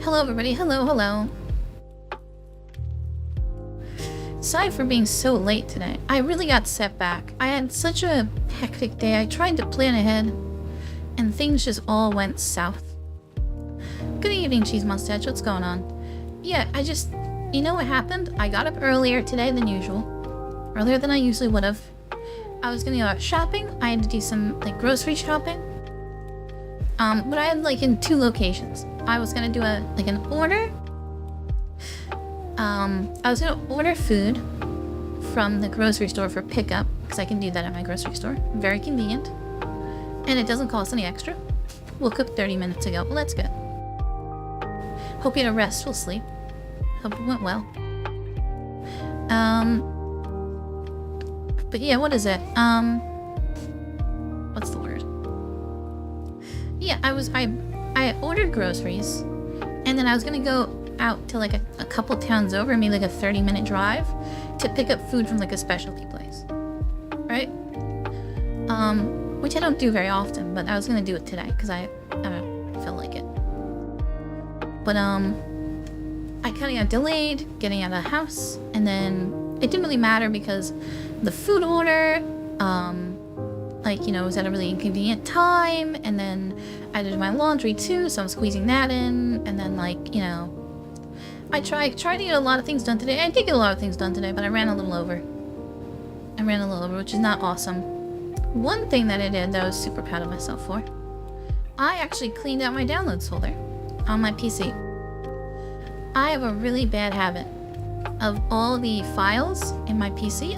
Hello everybody, hello. Sorry for being so late today. I really got set back. I had such a hectic day. I tried to plan ahead and things just all went south. Good evening, Cheese Mustache. What's going on? Yeah, you know what happened? I got up earlier today than usual. Earlier than I usually would have. I was gonna go out shopping. I had to do some grocery shopping. But I had in 2 locations. I was gonna do an order. I was gonna order food from the grocery store for pickup because I can do that at my grocery store. Very convenient, and it doesn't cost any extra. Woke up 30 minutes ago. Well, that's good. Hope you had a restful sleep. Hope it went well. But yeah, what is it? What's the word? Yeah, I ordered groceries, and then I was gonna go out to a couple towns over, maybe a 30-minute drive, to pick up food from a specialty place, right? Which I don't do very often, but I was gonna do it today because I felt like it. But I kind of got delayed getting out of the house, and then it didn't really matter because the food order, was at a really inconvenient time, and then I did my laundry too, so I'm squeezing that in, and then I tried to get a lot of things done today. I did get a lot of things done today, but I ran a little over. Which is not awesome. One thing that I did that I was super proud of myself for, I actually cleaned out my downloads folder on my PC. I have a really bad habit of all the files in my PC.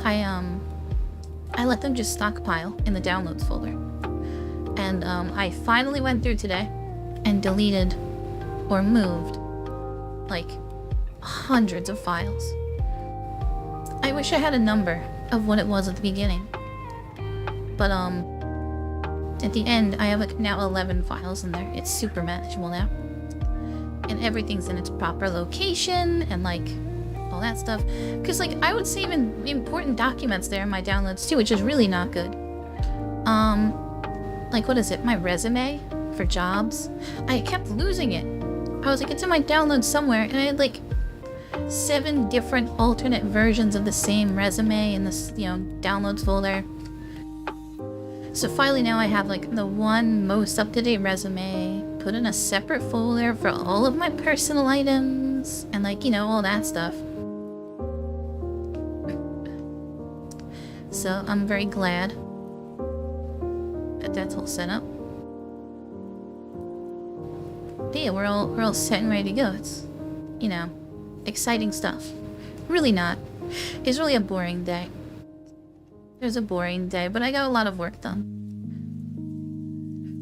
I let them just stockpile in the downloads folder. And I finally went through today and deleted or moved hundreds of files. I wish I had a number of what it was at the beginning. But at the end I have now 11 files in there. It's super manageable now. And everything's in its proper location and all that stuff. Because I would save in important documents there in my downloads too, which is really not good. What is it? My resume for jobs. I kept losing it. I was it's in my downloads somewhere, and I had 7 different alternate versions of the same resume in this, downloads folder. So finally now I have the one most up-to-date resume, put in a separate folder for all of my personal items, and all that stuff. So I'm very glad that that's all set up. But yeah, we're all set and ready to go. It's, exciting stuff. Really not. It's really a boring day. There's a boring day, but I got a lot of work done.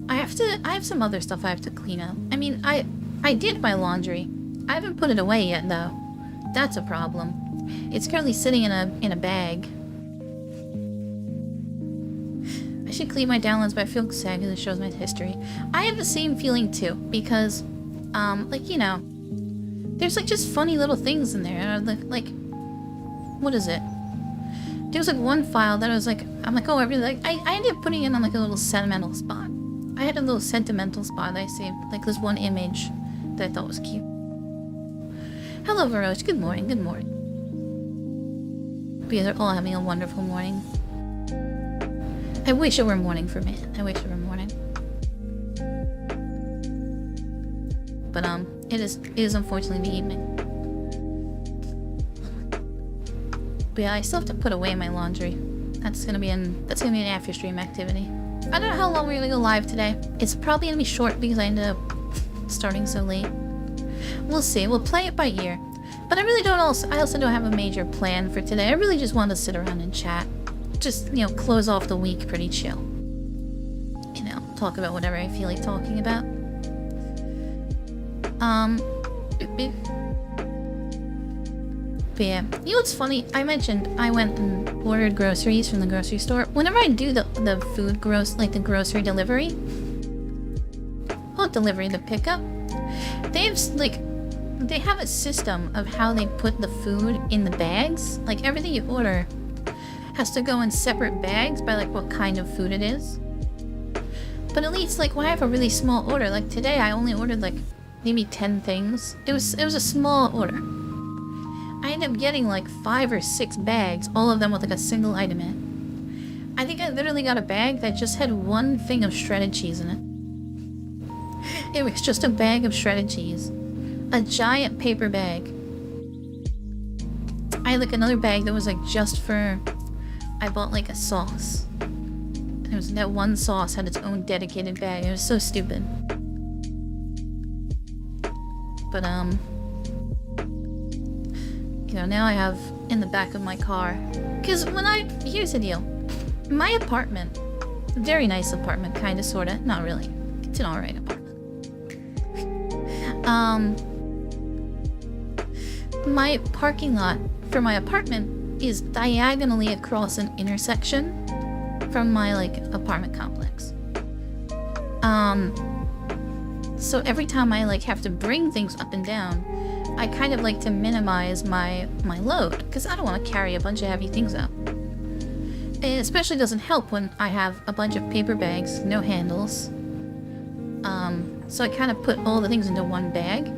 I have some other stuff I have to clean up. I mean, I did my laundry. I haven't put it away yet though. That's a problem. It's currently sitting in a bag. I should clean my downloads, but I feel sad because it shows my history. I have the same feeling too, because there's just funny little things in there. What is it? There's one file that I was oh, I really I ended up putting it on a little sentimental spot. I had a little sentimental spot that I saved, this one image that I thought was cute. Hello, Veroche. Good morning. Good morning. But yeah, they're all having a wonderful morning. I wish it were morning for me. I wish it were morning. But it is unfortunately the evening. But yeah, I still have to put away my laundry. That's gonna be an after stream activity. I don't know how long we're gonna go live today. It's probably gonna be short because I ended up starting so late. We'll see. We'll play it by ear. But I also don't have a major plan for today. I really just want to sit around and chat. Just, close off the week pretty chill. Talk about whatever I feel like talking about. But yeah, what's funny? I mentioned I went and ordered groceries from the grocery store. Whenever I do the food the grocery delivery, the pickup, they have a system of how they put the food in the bags. Everything you order has to go in separate bags by what kind of food it is. But at least when I have a really small order, today I only ordered maybe 10 things. It was a small order. I ended up getting like 5 or 6 bags, all of them with like a single item in it. I think I literally got a bag that just had one thing of shredded cheese in it. It was just a bag of shredded cheese. A giant paper bag. I had like another bag that was like just for... I bought like a sauce. And it was that one sauce had its own dedicated bag. It was so stupid. But you know, now I have in the back of my car. Because here's the deal. My apartment, very nice apartment, kinda, sorta, not really. It's an alright apartment. My parking lot for my apartment is diagonally across an intersection from my, like, apartment complex. So every time I, like, have to bring things up and down, I kind of like to minimize my load, because I don't want to carry a bunch of heavy things up. It especially doesn't help when I have a bunch of paper bags, no handles. So I kind of put all the things into one bag.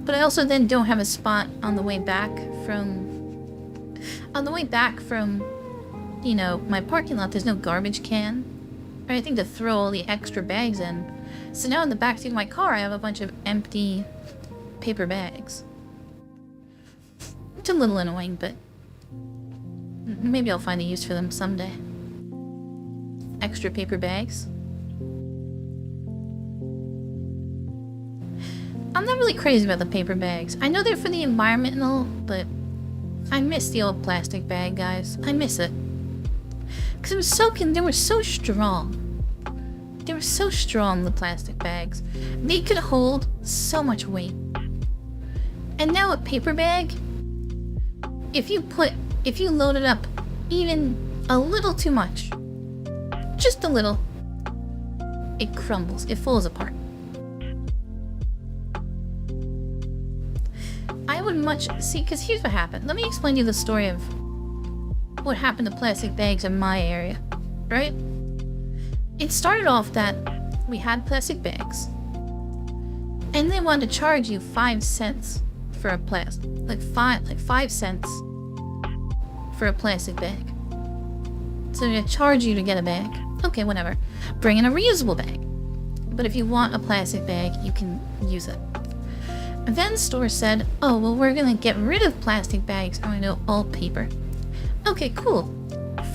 But I also then don't have a spot on the way back from... you know, my parking lot, there's no garbage can or anything to throw all the extra bags in. So now in the backseat of my car, I have a bunch of empty paper bags. It's a little annoying, but maybe I'll find a use for them someday. Extra paper bags. I'm not really crazy about the paper bags. I know they're for the environment and all, but I miss the old plastic bag, guys. I miss it. Because it was so they were so strong. They were so strong, the plastic bags. They could hold so much weight. And now a paper bag, if you load it up even a little too much, just a little, it crumbles, it falls apart. I would because here's what happened. Let me explain to you the story of what happened to plastic bags in my area, right? It started off that we had plastic bags, and they wanted to charge you 5 cents for a plastic, like 5 cents for a plastic bag. So they charge you to get a bag. Okay, whatever. Bring in a reusable bag. But if you want a plastic bag, you can use it. And then store said, oh, well, we're gonna get rid of plastic bags and we're gonna do all paper. Okay, cool.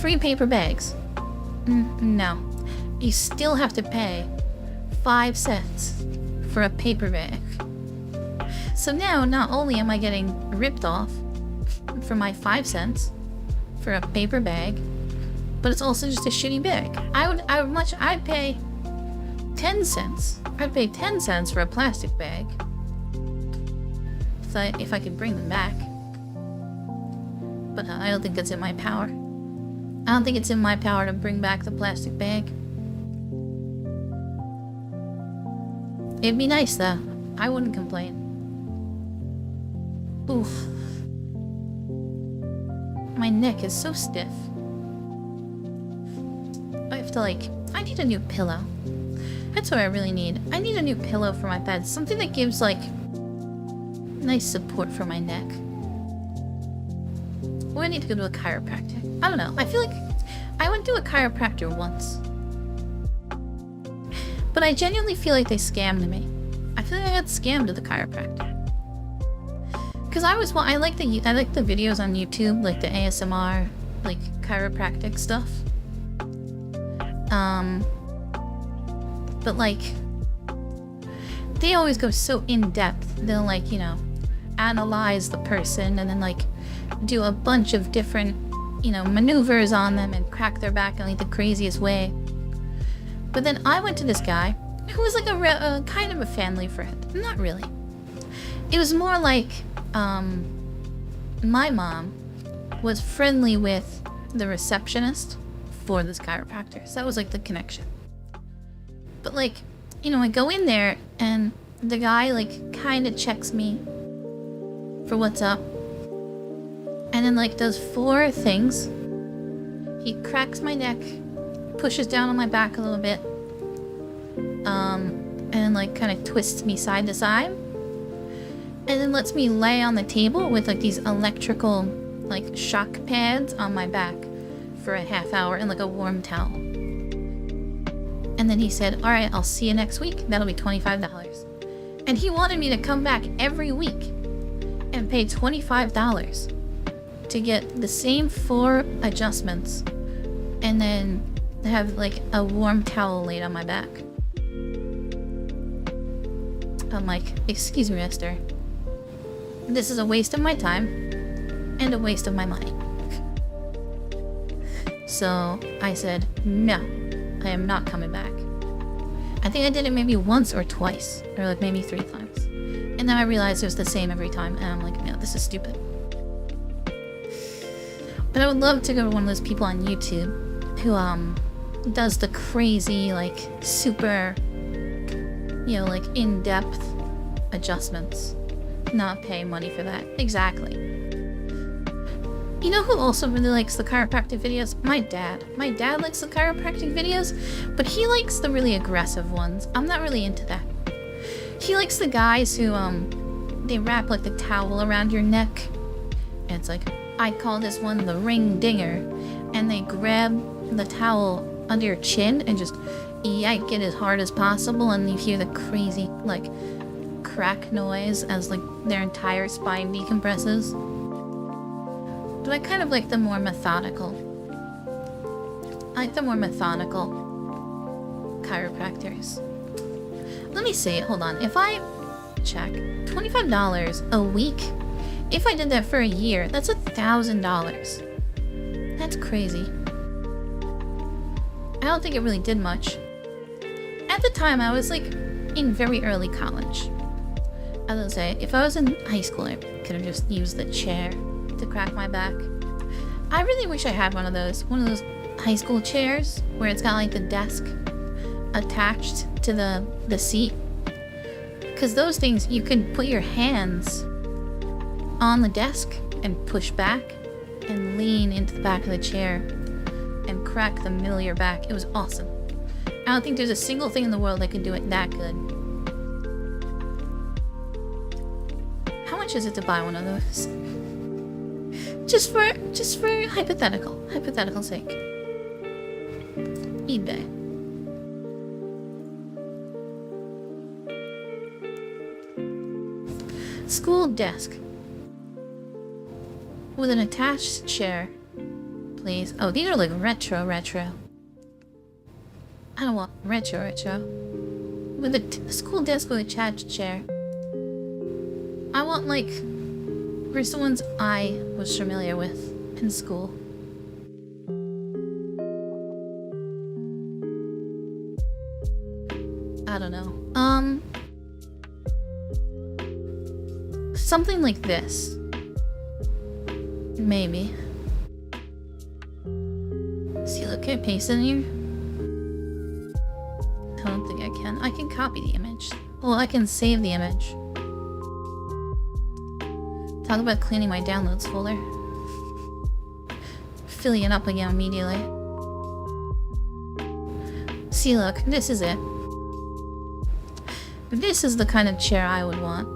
Free paper bags. No. You still have to pay 5 cents for a paper bag. So now, not only am I getting ripped off for my 5 cents for a paper bag, but it's also just a shitty bag. I'd pay 10 cents. I'd pay 10 cents for a plastic bag. If I could bring them back. But I don't think it's in my power. I don't think it's in my power to bring back the plastic bag. It'd be nice though. I wouldn't complain. Oof. My neck is so stiff. I have to I need a new pillow. That's what I really need. I need a new pillow for my bed. Something that gives nice support for my neck. Or I need to go to a chiropractor. I don't know. I feel like I went to a chiropractor once. But I genuinely feel like they scammed me. I feel like I got scammed at the chiropractor. Because I like the videos on YouTube, like the ASMR, chiropractic stuff. But they always go so in depth. They'll analyze the person and then do a bunch of different maneuvers on them and crack their back in the craziest way. But then I went to this guy who was a kind of a family friend. Not really. It was more my mom was friendly with the receptionist for this chiropractor. So that was the connection. But I go in there and the guy kind of checks me for what's up. And then does 4 things. He cracks my neck, pushes down on my back a little bit, and then like kind of twists me side to side, and then lets me lay on the table with like these electrical like shock pads on my back for a half hour and like a warm towel. And then he said, all right, I'll see you next week. That'll be $25. And he wanted me to come back every week and pay $25 to get the same 4 adjustments and then have like a warm towel laid on my back. I'm like, excuse me, mister. This is a waste of my time and a waste of my money. So I said, no, I am not coming back. I think I did it maybe once or twice, or like maybe 3 times. And then I realized it was the same every time, and I'm like, no, this is stupid. But I would love to go to one of those people on YouTube who does the crazy, like, super, you know, like, in-depth adjustments. Not pay money for that. Exactly. You know who also really likes the chiropractic videos? My dad. My dad likes the chiropractic videos, but he likes the really aggressive ones. I'm not really into that. He likes the guys who, they wrap, like, the towel around your neck. And it's like, I call this one the ring dinger. And they grab the towel under your chin and just yank it as hard as possible, and you hear the crazy, like, crack noise as, like, their entire spine decompresses. But I kind of like the more methodical. I like the more methodical chiropractors. Let me see, hold on. If I check, $25 a week, if I did that for a year, that's $1,000. That's crazy. I don't think it really did much. At the time, I was like in very early college. I was gonna say, if I was in high school, I could have just used the chair to crack my back. I really wish I had one of those high school chairs where it's got like the desk attached to the seat. Because those things, you can put your hands on the desk and push back and lean into the back of the chair and crack the middle of your back. It was awesome. I don't think there's a single thing in the world that could do it that good. How much is it to buy one of those? Just for hypothetical sake. eBay. School desk. With an attached chair. Please. Oh, these are like retro. I don't want retro. With a school desk with a attached chair. I want like where's the ones I was familiar with in school. I don't know. Something like this. Maybe. See, look, can I paste it in here? I don't think I can. I can copy the image. Well, I can save the image. Talk about cleaning my downloads folder. Filling it up again immediately. See, look, this is it. This is the kind of chair I would want.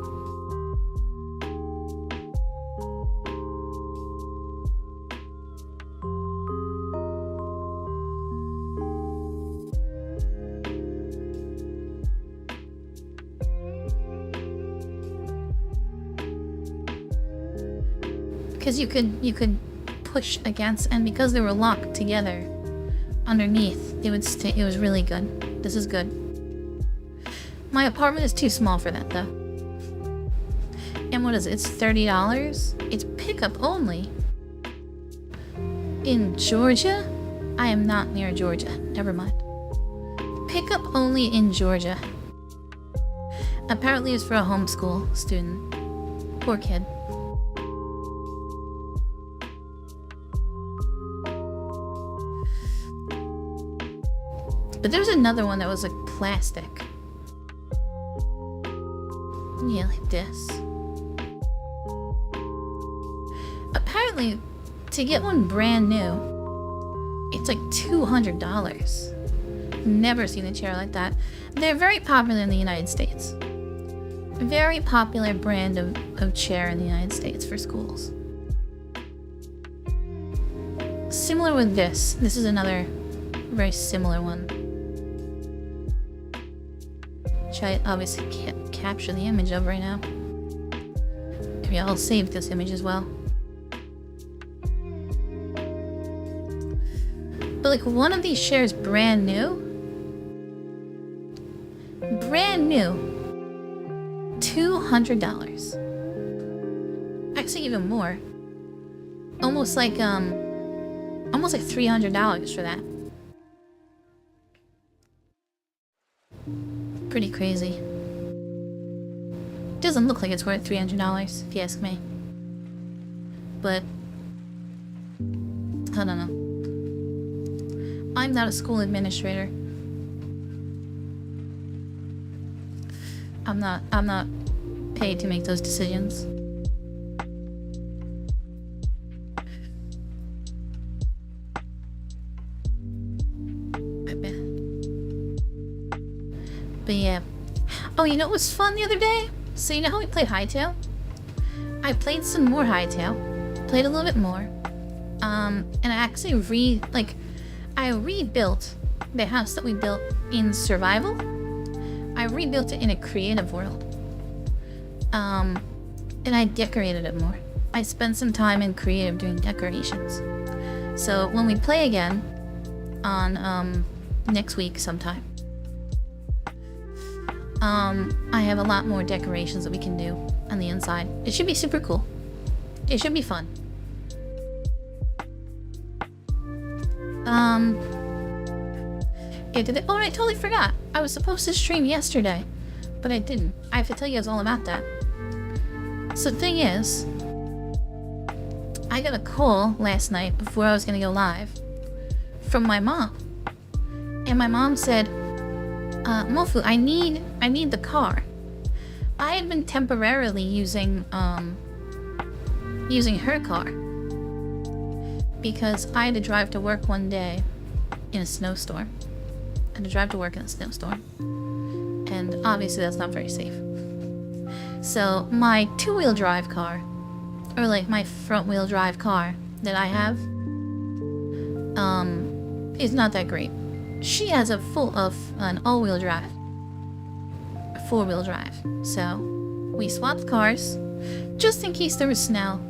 Because you could push against, and because they were locked together underneath, it would stay. It was really good. This is good. My apartment is too small for that though. And what is it? It's $30. It's pickup only. In Georgia? I am not near Georgia. Never mind. Pickup only in Georgia. Apparently it's for a homeschool student. Poor kid. But there's another one that was like plastic. Yeah, like this. Apparently, to get one brand new, it's like $200. Never seen a chair like that. They're very popular in the United States. A very popular brand of chair in the United States for schools. Similar with this. This is another very similar one. Which I obviously can't capture the image of right now. Maybe I'll save this image as well. But like one of these chairs brand new. Brand new. $200. Actually even more. Almost like $300 for that. Pretty crazy. Doesn't look like it's worth $300 if you ask me. But I don't know. I'm not a school administrator. I'm not paid to make those decisions. But yeah. Oh, you know what was fun the other day? So you know how we played Hightail? I played some more Hightail. Played a little bit more. And I actually I rebuilt the house that we built in survival. I rebuilt it in a creative world. And I decorated it more. I spent some time in creative doing decorations. So when we play again on next week sometime, I have a lot more decorations that we can do on the inside. It should be super cool. It should be fun. Yeah, oh, I totally forgot. I was supposed to stream yesterday, but I didn't. I have to tell you guys all about that. So the thing is, I got a call last night before I was gonna go live from my mom. And my mom said, Mofu, I need the car. I had been temporarily using her car because I had to drive to work one day in a snowstorm. I had to drive to work in a snowstorm. And obviously that's not very safe. So my two-wheel drive car, or like my front-wheel drive car that I have, is not that great. She has an all-wheel drive, a four-wheel drive. So we swapped cars just in case there was snow.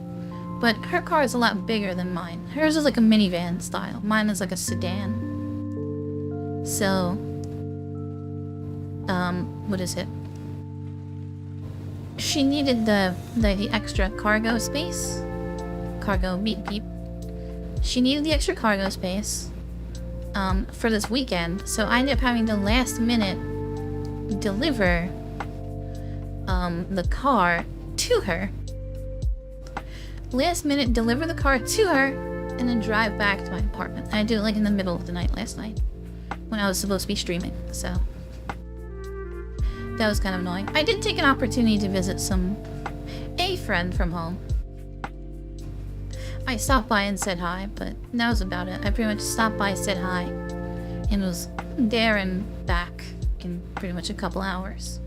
But her car is a lot bigger than mine. Hers is like a minivan style. Mine is like a sedan. So, what is it? She needed the extra cargo space. Cargo beep beep. She needed the extra cargo space for this weekend. So I ended up having to last minute deliver the car to her. Last minute deliver the car to her and then drive back to my apartment. And I did it like in the middle of the night last night when I was supposed to be streaming, so that was kind of annoying. I did take an opportunity to visit a friend from home. I stopped by and said hi, but that was about it. I pretty much stopped by, said hi, and was there and back in pretty much a couple hours.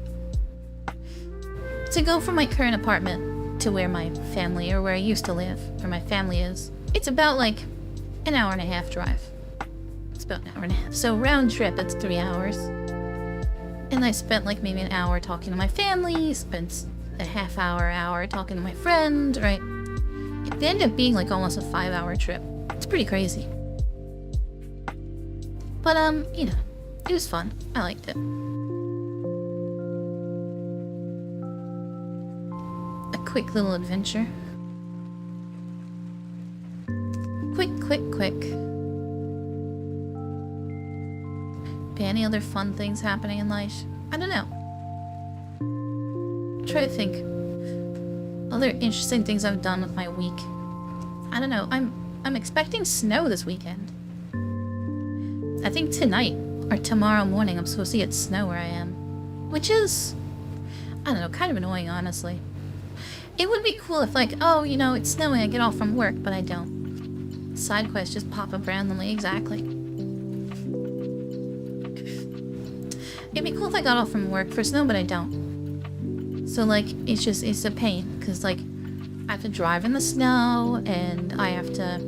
To go from my current apartment to where my family, or where I used to live, where my family is, it's about like an hour and a half drive. It's about an hour and a half. So round trip, it's 3 hours. And I spent like maybe an hour talking to my family, spent a hour talking to my friend, right? It ended up being like almost a 5-hour trip. It's pretty crazy. But you know, it was fun. I liked it. A quick little adventure. Quick. Any other fun things happening in life? I don't know. Try to think. Other interesting things I've done with my week. I don't know. I'm expecting snow this weekend. I think tonight or tomorrow morning I'm supposed to get snow where I am. Which is, I don't know, kind of annoying, honestly. It would be cool if like, oh, you know, it's snowing, I get off from work, but I don't. Side quests just pop up randomly, exactly. It'd be cool if I got off from work for snow, but I don't. So, like, it's a pain, because, like, I have to drive in the snow, and I have to,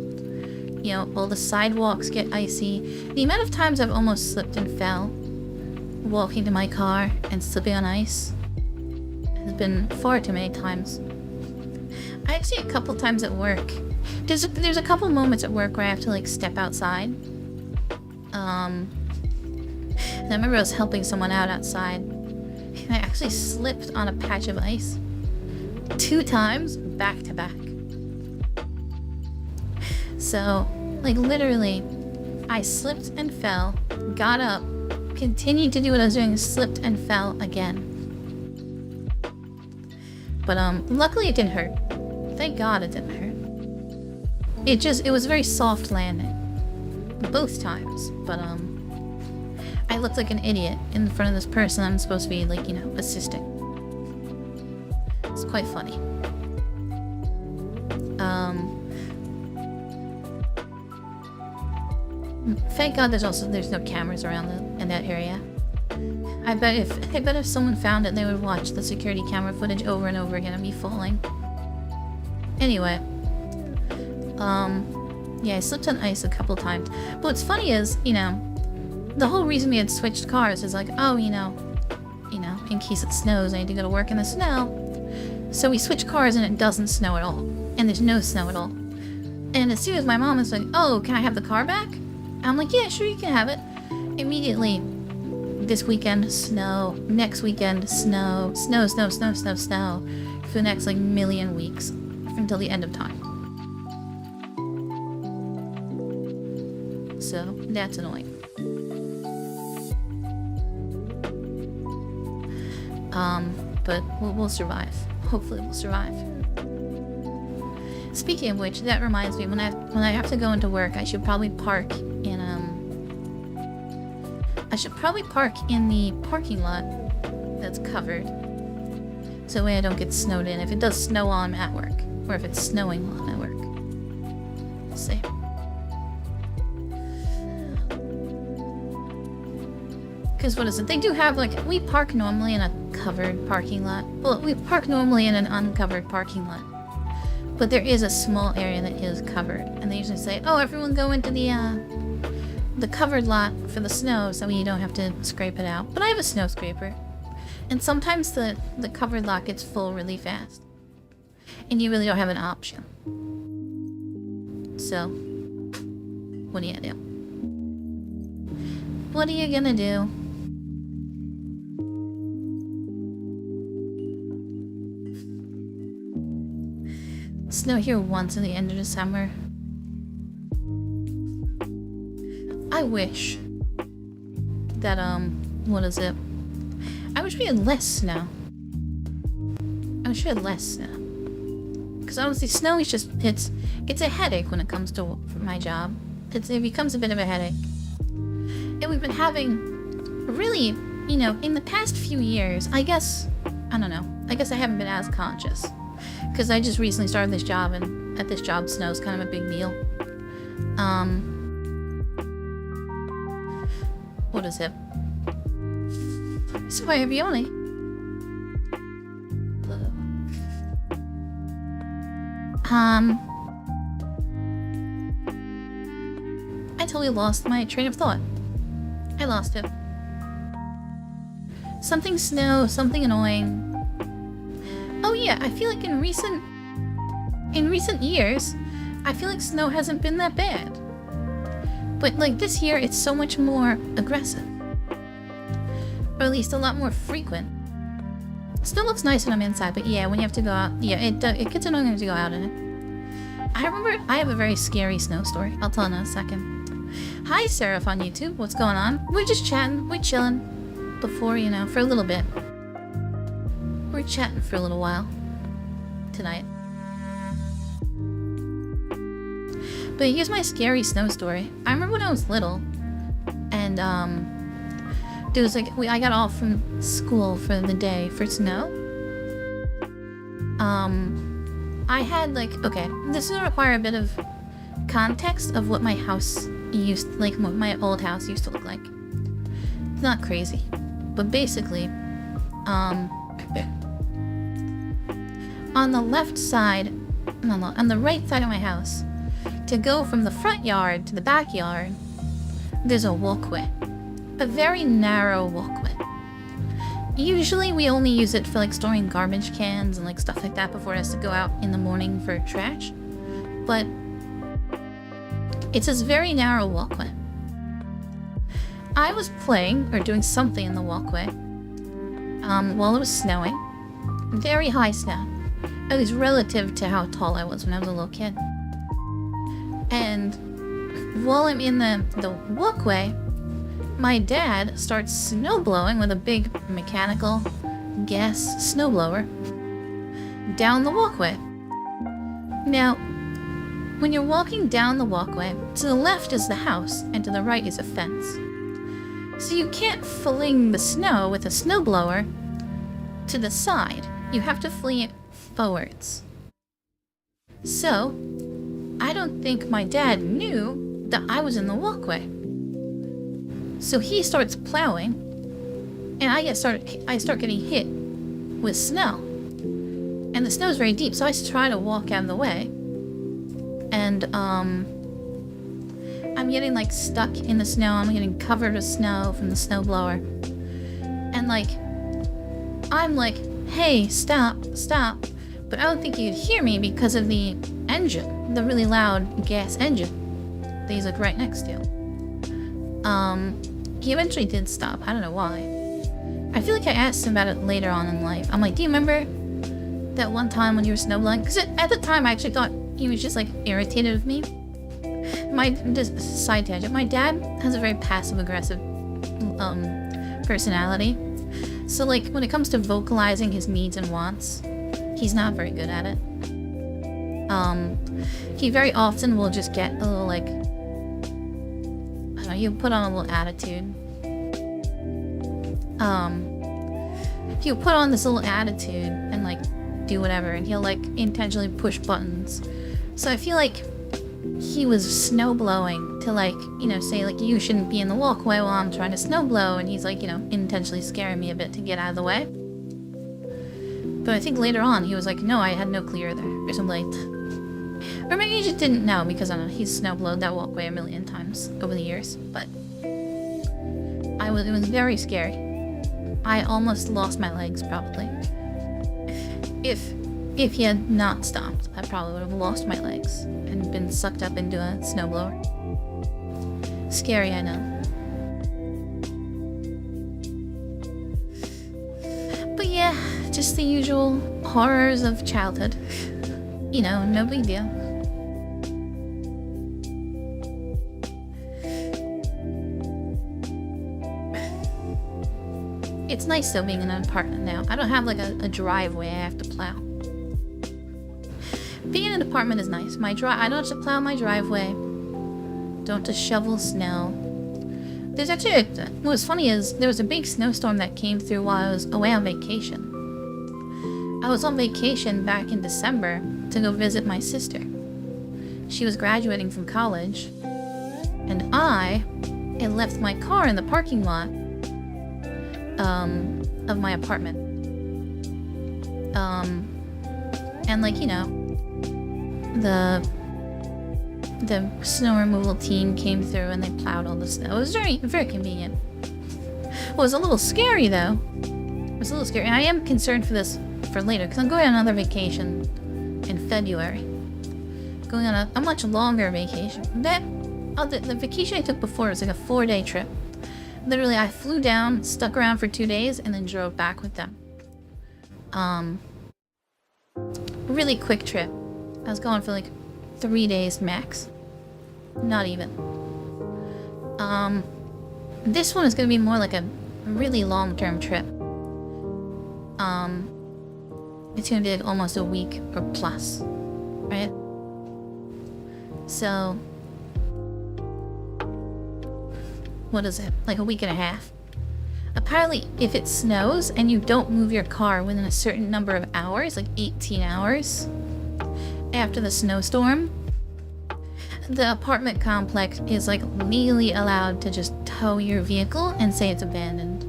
you know, all the sidewalks get icy. The amount of times I've almost slipped and fell walking to my car and slipping on ice has been far too many times. I actually, a couple times at work, there's a couple moments at work where I have to, like, step outside. And I remember I was helping someone out outside, and I actually slipped on a patch of ice 2 times back to back. So, like, literally, I slipped and fell, got up, continued to do what I was doing, slipped and fell again. But, luckily it didn't hurt. Thank God it didn't hurt. It was a very soft landing. Both times. But, I looked like an idiot in front of this person I'm supposed to be, like, you know, assisting. It's quite funny. Thank God there's no cameras around in that area. I bet if someone found it, they would watch the security camera footage over and over again and be falling. Anyway, yeah, I slipped on ice a couple times. But what's funny is, you know, the whole reason we had switched cars is like, oh, you know, in case it snows, I need to go to work in the snow. So we switch cars and it doesn't snow at all. And there's no snow at all. And as soon as my mom was like, oh, can I have the car back? I'm like, yeah, sure, you can have it. Immediately, this weekend, snow. Next weekend, snow. Snow, snow, snow, snow, snow. For the next, like, million weeks. Until the end of time. So, that's annoying. But we'll survive. Hopefully we'll survive. Speaking of which, that reminds me, when I have to go into work, I should probably park in the parking lot that's covered. So that way I don't get snowed in. If it does snow while I'm at work, or if it's snowing while I'm at work. We'll see. Because what is it? They do have, like, we park normally in a covered parking lot. Well, we park normally in an uncovered parking lot. But there is a small area that is covered. And they usually say, oh, everyone go into the covered lot for the snow so you don't have to scrape it out. But I have a snow scraper. And sometimes the covered lot gets full really fast. And you really don't have an option. So, what do you do? What are you gonna do? Snow here once at the end of December. I wish that, what is it? I wish we had less snow. I wish we had less snow. Because honestly, snow is just, it's a headache when it comes to my job. It becomes a bit of a headache. And we've been having, really, you know, in the past few years, I guess, I don't know. I guess I haven't been as conscious. Because I just recently started this job, and at this job, snow's kind of a big deal. What is it? Słuchaj, Avioni. I totally lost my train of thought. I lost it. Something snow, something annoying. Oh yeah, I feel like in recent years, I feel like snow hasn't been that bad. But like this year, it's so much more aggressive. Or at least a lot more frequent. Still looks nice when I'm inside, but yeah, when you have to go out, yeah, it gets annoying to go out in it. I remember, I have a very scary snow story. I'll tell in a second. Hi, Seraph on YouTube. What's going on? We're just chatting. We're chilling. Before, you know, for a little bit. We're chatting for a little while. Tonight. But here's my scary snow story. I remember when I was little. And, it was like, I got off from school for the day for snow. I had like, okay, this will require a bit of context of what my house what my old house used to look like. It's not crazy. but basically, on the left side, no, on the right side of my house, to go from the front yard to the backyard, there's a walkway. A very narrow walkway. Usually we only use it for like storing garbage cans and like stuff like that before it has to go out in the morning for trash. But it's this very narrow walkway. I was playing or doing something in the walkway while it was snowing. Very high snow. At least relative to how tall I was when I was a little kid. And while I'm in the walkway, my dad starts snowblowing with a big mechanical gas snowblower down the walkway. Now, when you're walking down the walkway, to the left is the house and to the right is a fence. So you can't fling the snow with a snowblower to the side. You have to fling it forwards. So, I don't think my dad knew that I was in the walkway. So he starts plowing, and I start getting hit with snow. And the snow is very deep, so I try to walk out of the way. And I'm getting like stuck in the snow. I'm getting covered with snow from the snowblower. And like, I'm like, hey, stop. But I don't think you could hear me because of the engine, the really loud gas engine that he's like right next to. He eventually did stop. I don't know why. I feel like I asked him about it later on in life. I'm like, do you remember that one time when you were snowblowing? Because at the time I actually thought he was just like irritated with me. Just side tangent. My dad has a very passive-aggressive personality. So like when it comes to vocalizing his needs and wants, he's not very good at it. He very often will just get a little like, I don't know, he'll put on a little attitude. He'll put on this little attitude and like do whatever, and he'll like intentionally push buttons. So I feel like he was snowblowing to like, you know, say like, you shouldn't be in the walkway while I'm trying to snowblow, and he's like, you know, intentionally scaring me a bit to get out of the way. But I think later on he was like, no, I had no clue there, or something like that. Or maybe he just didn't know, because I don't know, he's snowblowed that walkway a million times over the years. But it was very scary. I almost lost my legs, probably. If he had not stopped, I probably would have lost my legs and been sucked up into a snowblower. Scary, I know. But yeah, just the usual horrors of childhood. You know, no big deal. It's nice though being in an apartment now. I don't have like a driveway I have to plow. Being in an apartment is nice. I don't have to plow my driveway. Don't have to shovel snow. There's actually what was funny is there was a big snowstorm that came through while I was away on vacation. I was on vacation back in December to go visit my sister. She was graduating from college, and I had left my car in the parking lot of my apartment. And like, you know, the snow removal team came through and they plowed all the snow. It was very, very convenient. Well, it was a little scary though. It was a little scary. And I am concerned for this for later, because I'm going on another vacation in February. Going on a much longer vacation. The vacation I took before was like a 4-day trip. Literally, I flew down, stuck around for 2 days, and then drove back with them. Really quick trip. I was going for like 3 days max. Not even. This one is gonna be more like a really long-term trip. It's gonna be like almost a week or plus, right? So, what is it? Like a week and a half. Apparently, if it snows and you don't move your car within a certain number of hours, like 18 hours after the snowstorm, the apartment complex is like legally allowed to just tow your vehicle and say it's abandoned.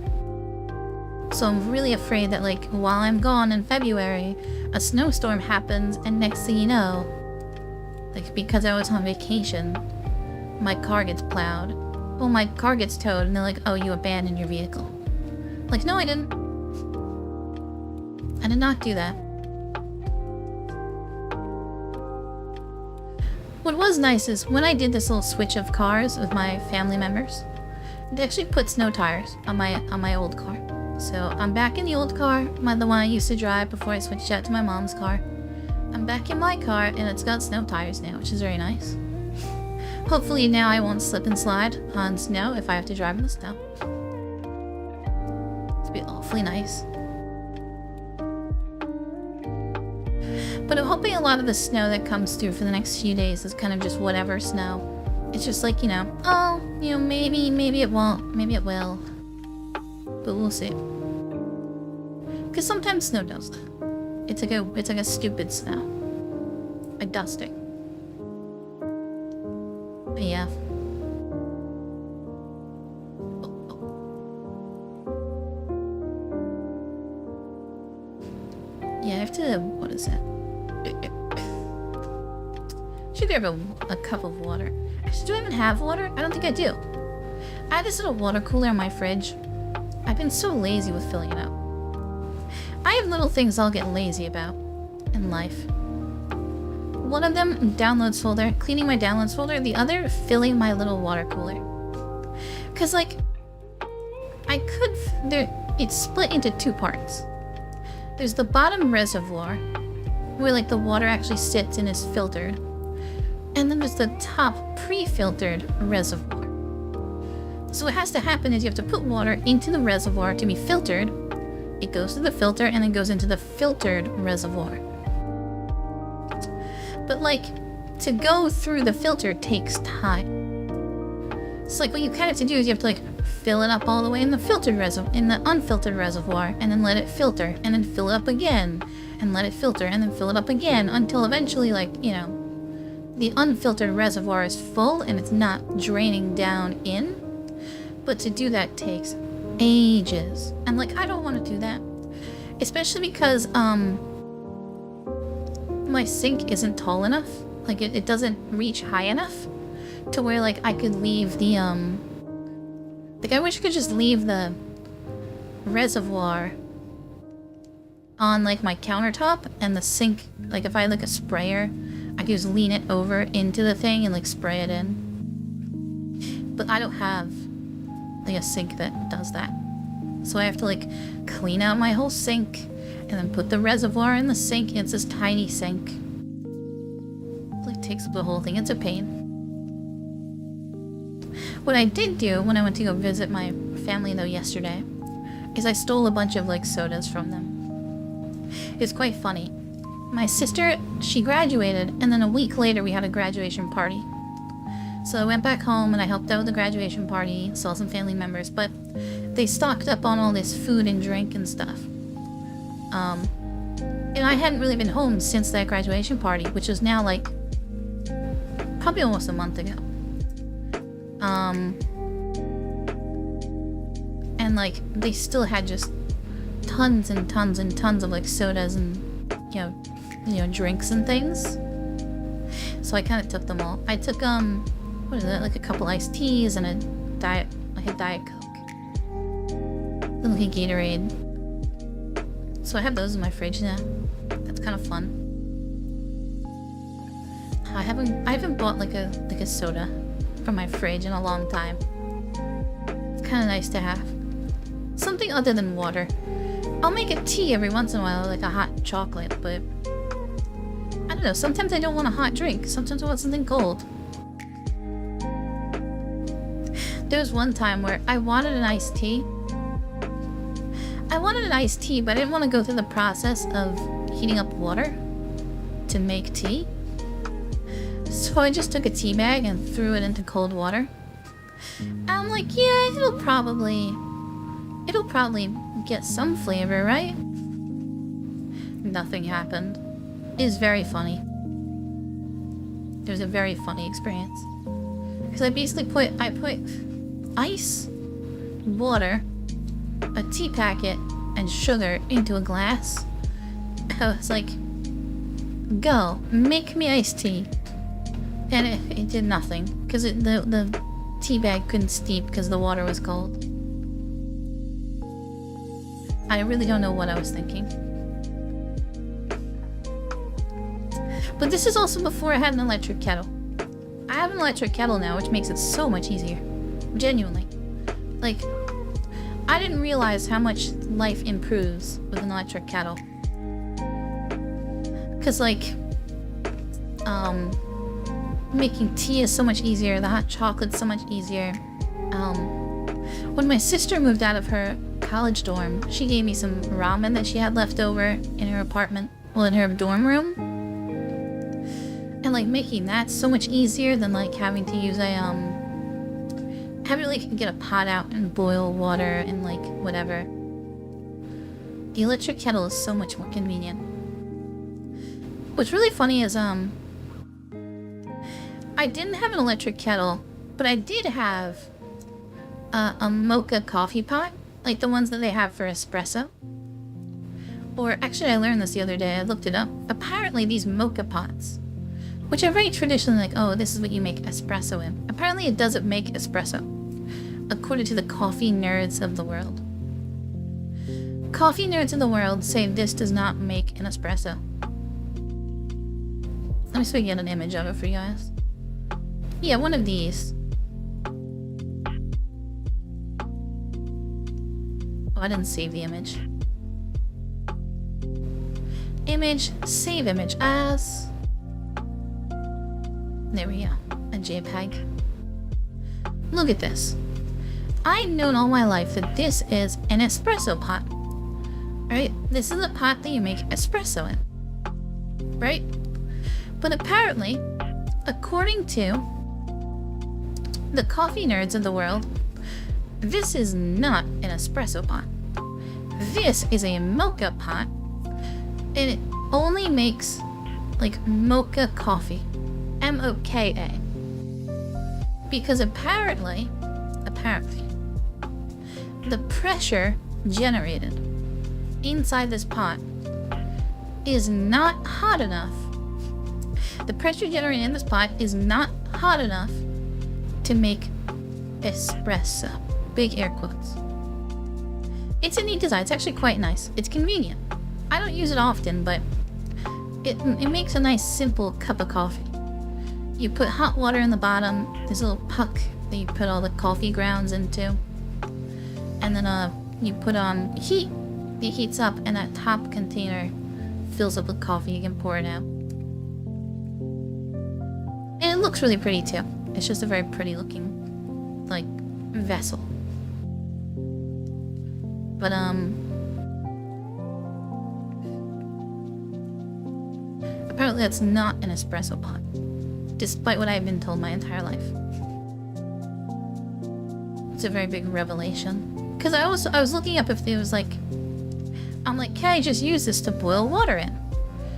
also I'm really afraid that, like, while I'm gone in February, a snowstorm happens, and next thing you know, like, because I was on vacation, my car gets plowed. Well, my car gets towed, and they're like, oh, you abandoned your vehicle. Like, no, I didn't. I did not do that. What was nice is when I did this little switch of cars with my family members, they actually put snow tires on my old car. So I'm back in the old car, the one I used to drive before I switched out to my mom's car. I'm back in my car, and it's got snow tires now, which is very nice. Hopefully now I won't slip and slide on snow if I have to drive in the snow. It'll be awfully nice. But I'm hoping a lot of the snow that comes through for the next few days is kind of just whatever snow. It's just like, you know, oh, you know, maybe it won't, maybe it will. But we'll see. Because sometimes snow does that. It's like a stupid snow. A dusting. But yeah. Yeah, I have to, what is that? Should grab a cup of water. Actually, do I even have water? I don't think I do. I have this little water cooler in my fridge. I've been so lazy with filling it up. I have little things I'll get lazy about in life. One of them, downloads folder, cleaning my downloads folder. The other, filling my little water cooler. Cause like, it's split into two parts. There's the bottom reservoir, where like the water actually sits and is filtered. And then there's the top pre-filtered reservoir. So what has to happen is you have to put water into the reservoir to be filtered. It goes to the filter and then goes into the filtered reservoir. But like, to go through the filter takes time. So like what you kind of have to do is you have to like fill it up all the way in the unfiltered reservoir, and then let it filter, and then fill it up again, and let it filter, and then fill it up again, until eventually, like, you know, the unfiltered reservoir is full and it's not draining down in. But to do that takes ages. And like, I don't want to do that. Especially because my sink isn't tall enough. Like it doesn't reach high enough to where like I could leave the like I wish I could just leave the reservoir on like my countertop, and the sink, like if I had like a sprayer, I could just lean it over into the thing and like spray it in. But I don't have like a sink that does that. So I have to like clean out my whole sink and then put the reservoir in the sink. It's this tiny sink. It like takes up the whole thing. It's a pain. What I did do when I went to go visit my family though yesterday is I stole a bunch of like sodas from them. It's quite funny. My sister, she graduated, and then a week later we had a graduation party. So I went back home and I helped out with the graduation party, saw some family members, but they stocked up on all this food and drink and stuff. And I hadn't really been home since that graduation party, which was now like probably almost a month ago. And like they still had just tons and tons and tons of like sodas and you know drinks and things. So I kind of took them all. I took what is it, like a couple iced teas and a diet Coke, then like a Gatorade. So I have those in my fridge now. That's kind of fun. I haven't bought like a soda from my fridge in a long time. It's kind of nice to have something other than water. I'll make a tea every once in a while, like a hot chocolate, but I don't know, sometimes I don't want a hot drink. Sometimes I want something cold. There was one time where I wanted an iced tea. But I didn't want to go through the process of heating up water to make tea. So I just took a tea bag and threw it into cold water. And I'm like, yeah, it'll probably get some flavor, right? Nothing happened. It was very funny. It was a very funny experience. Because I basically put ice, water, a tea packet, and sugar into a glass. I was like, go, make me iced tea. And it did nothing, because the tea bag couldn't steep because the water was cold. I really don't know what I was thinking. But this is also before I had an electric kettle. I have an electric kettle now, which makes it so much easier. Genuinely. Like, I didn't realize how much life improves with an electric kettle. Because, like, making tea is so much easier, the hot chocolate's so much easier. When my sister moved out of her college dorm, she gave me some ramen that she had left over in her apartment, well, in her dorm room. And, like, making that so much easier than, like, having to use a, having to, like, get a pot out and boil water and, like, whatever. The electric kettle is so much more convenient. What's really funny is, I didn't have an electric kettle, but I did have a mocha coffee pot, like the ones that they have for espresso. Or, actually, I learned this the other day, I looked it up. Apparently, these mocha pots, which are very traditionally like, oh, this is what you make espresso in. Apparently, it doesn't make espresso, according to the coffee nerds of the world. Coffee nerds in the world say this does not make an espresso. Let me see if I can get an image of it for you guys. Yeah, one of these. Oh, I didn't save the image. Image, save image as... There we go, a JPEG. Look at this. I've known all my life that this is an espresso pot. Right? This is a pot that you make espresso in. Right? But apparently, according to the coffee nerds of the world, this is not an espresso pot. This is a mocha pot, and it only makes, like, mocha coffee. M-O-K-A. Because apparently, the pressure generated inside this pot is not hot enough. The pressure generated in this pot is not hot enough to make espresso. Big air quotes. It's a neat design. It's actually quite nice. It's convenient. I don't use it often, but it makes a nice simple cup of coffee. You put hot water in the bottom. There's a little puck that you put all the coffee grounds into. And then you put on heat. It heats up, and that top container fills up with coffee. You can pour it out. And it looks really pretty too. It's just a very pretty looking, like, vessel. But, apparently that's not an espresso pot, despite what I've been told my entire life. It's a very big revelation. Because I was looking up if it was like, I'm like, can I just use this to boil water in?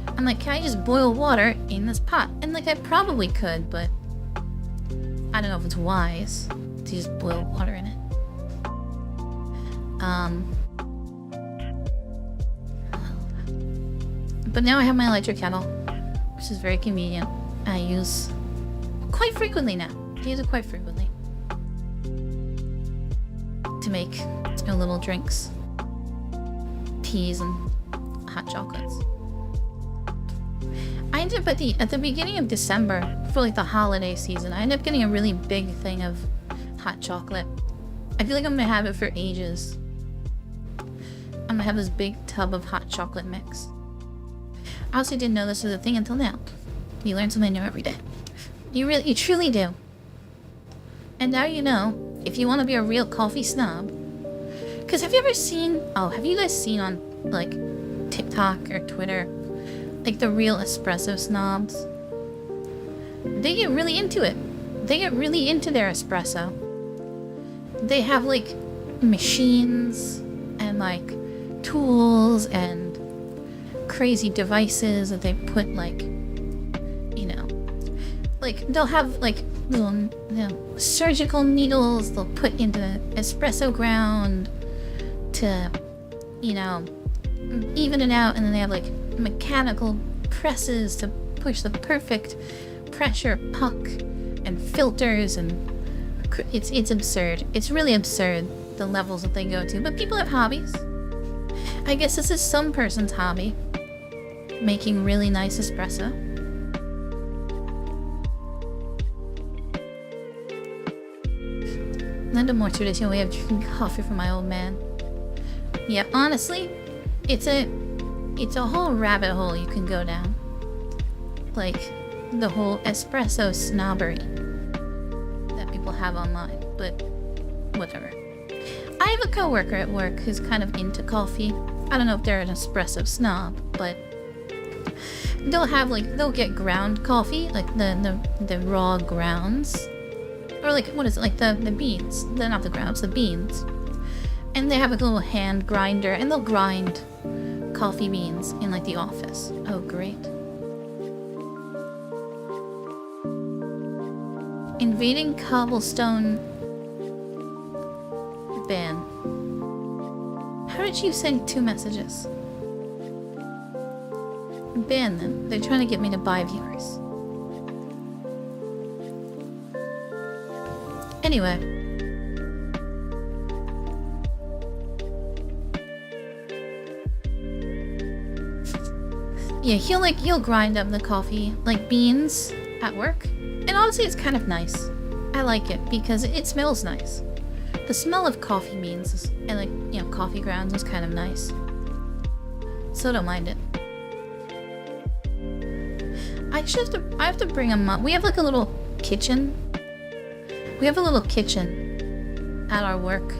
I'm like, can I just boil water in this pot? And, like, I probably could, but I don't know if it's wise to just boil water in it. But now I have my electric kettle, which is very convenient. I use quite frequently now. I use it quite frequently to make little drinks, teas, and hot chocolates. I ended up at the beginning of December, for like the holiday season, I ended up getting a really big thing of hot chocolate. I feel like I'm gonna have it for ages. I'm gonna have this big tub of hot chocolate mix. I also didn't know this was a thing until now. You learn something new every day. You truly do. And now you know, if you want to be a real coffee snob. Because have you guys seen on, like, TikTok or Twitter, like, the real espresso snobs? They get really into it. They get really into their espresso. They have, like, machines and, like, tools and crazy devices that they put, like, you know, like, they'll have, like, little, surgical needles they'll put into the espresso ground to you know, even it out, and then they have like mechanical presses to push the perfect pressure puck and filters, and it's absurd. It's really absurd, the levels that they go to. But people have hobbies. I guess this is some person's hobby, making really nice espresso. Then the more traditional way of drinking coffee from my old man. Yeah, honestly, it's a whole rabbit hole you can go down. Like, the whole espresso snobbery that people have online, but whatever. I have a coworker at work who's kind of into coffee. I don't know if they're an espresso snob, but they'll get ground coffee, like the raw grounds. Or like, what is it, like the beans. They're not the grounds, the beans. And they have a little hand grinder, and they'll grind coffee beans in like the office. Oh, great. Invading cobblestone ban. How did you send 2 messages? Ban them. They're trying to get me to buy viewers. Anyway. Yeah, he'll grind up the coffee, like beans, at work. And honestly, it's kind of nice. I like it because it smells nice. The smell of coffee beans and like, you know, coffee grounds is kind of nice. So don't mind it. I have to bring a mop. We have like a little kitchen. We have a little kitchen at our work.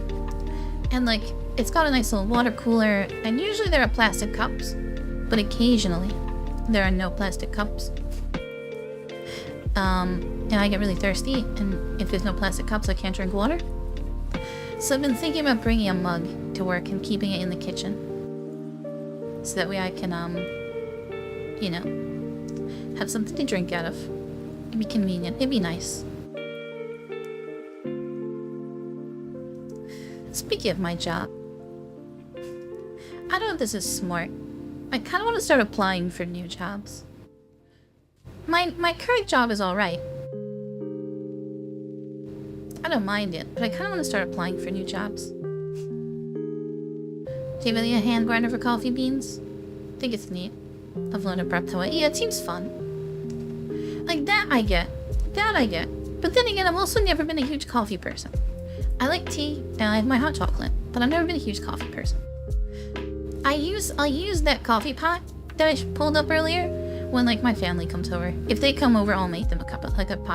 And like, it's got a nice little water cooler. And usually there are plastic cups. But occasionally, there are no plastic cups. And I get really thirsty, and if there's no plastic cups, I can't drink water. So I've been thinking about bringing a mug to work and keeping it in the kitchen. So that way I can, you know, have something to drink out of. It'd be convenient. It'd be nice. Speaking of my job, I don't know if this is smart. I kind of want to start applying for new jobs. My current job is alright. I don't mind it, but I kind of want to start applying for new jobs. Do you have any hand grinder for coffee beans? I think it's neat. I've learned to prep to it. Yeah, it seems fun. Like, that I get. That I get. But then again, I've also never been a huge coffee person. I like tea, and I have my hot chocolate, but I've never been a huge coffee person. I'll use that coffee pot that I pulled up earlier when, like, my family comes over. If they come over, I'll make them a pot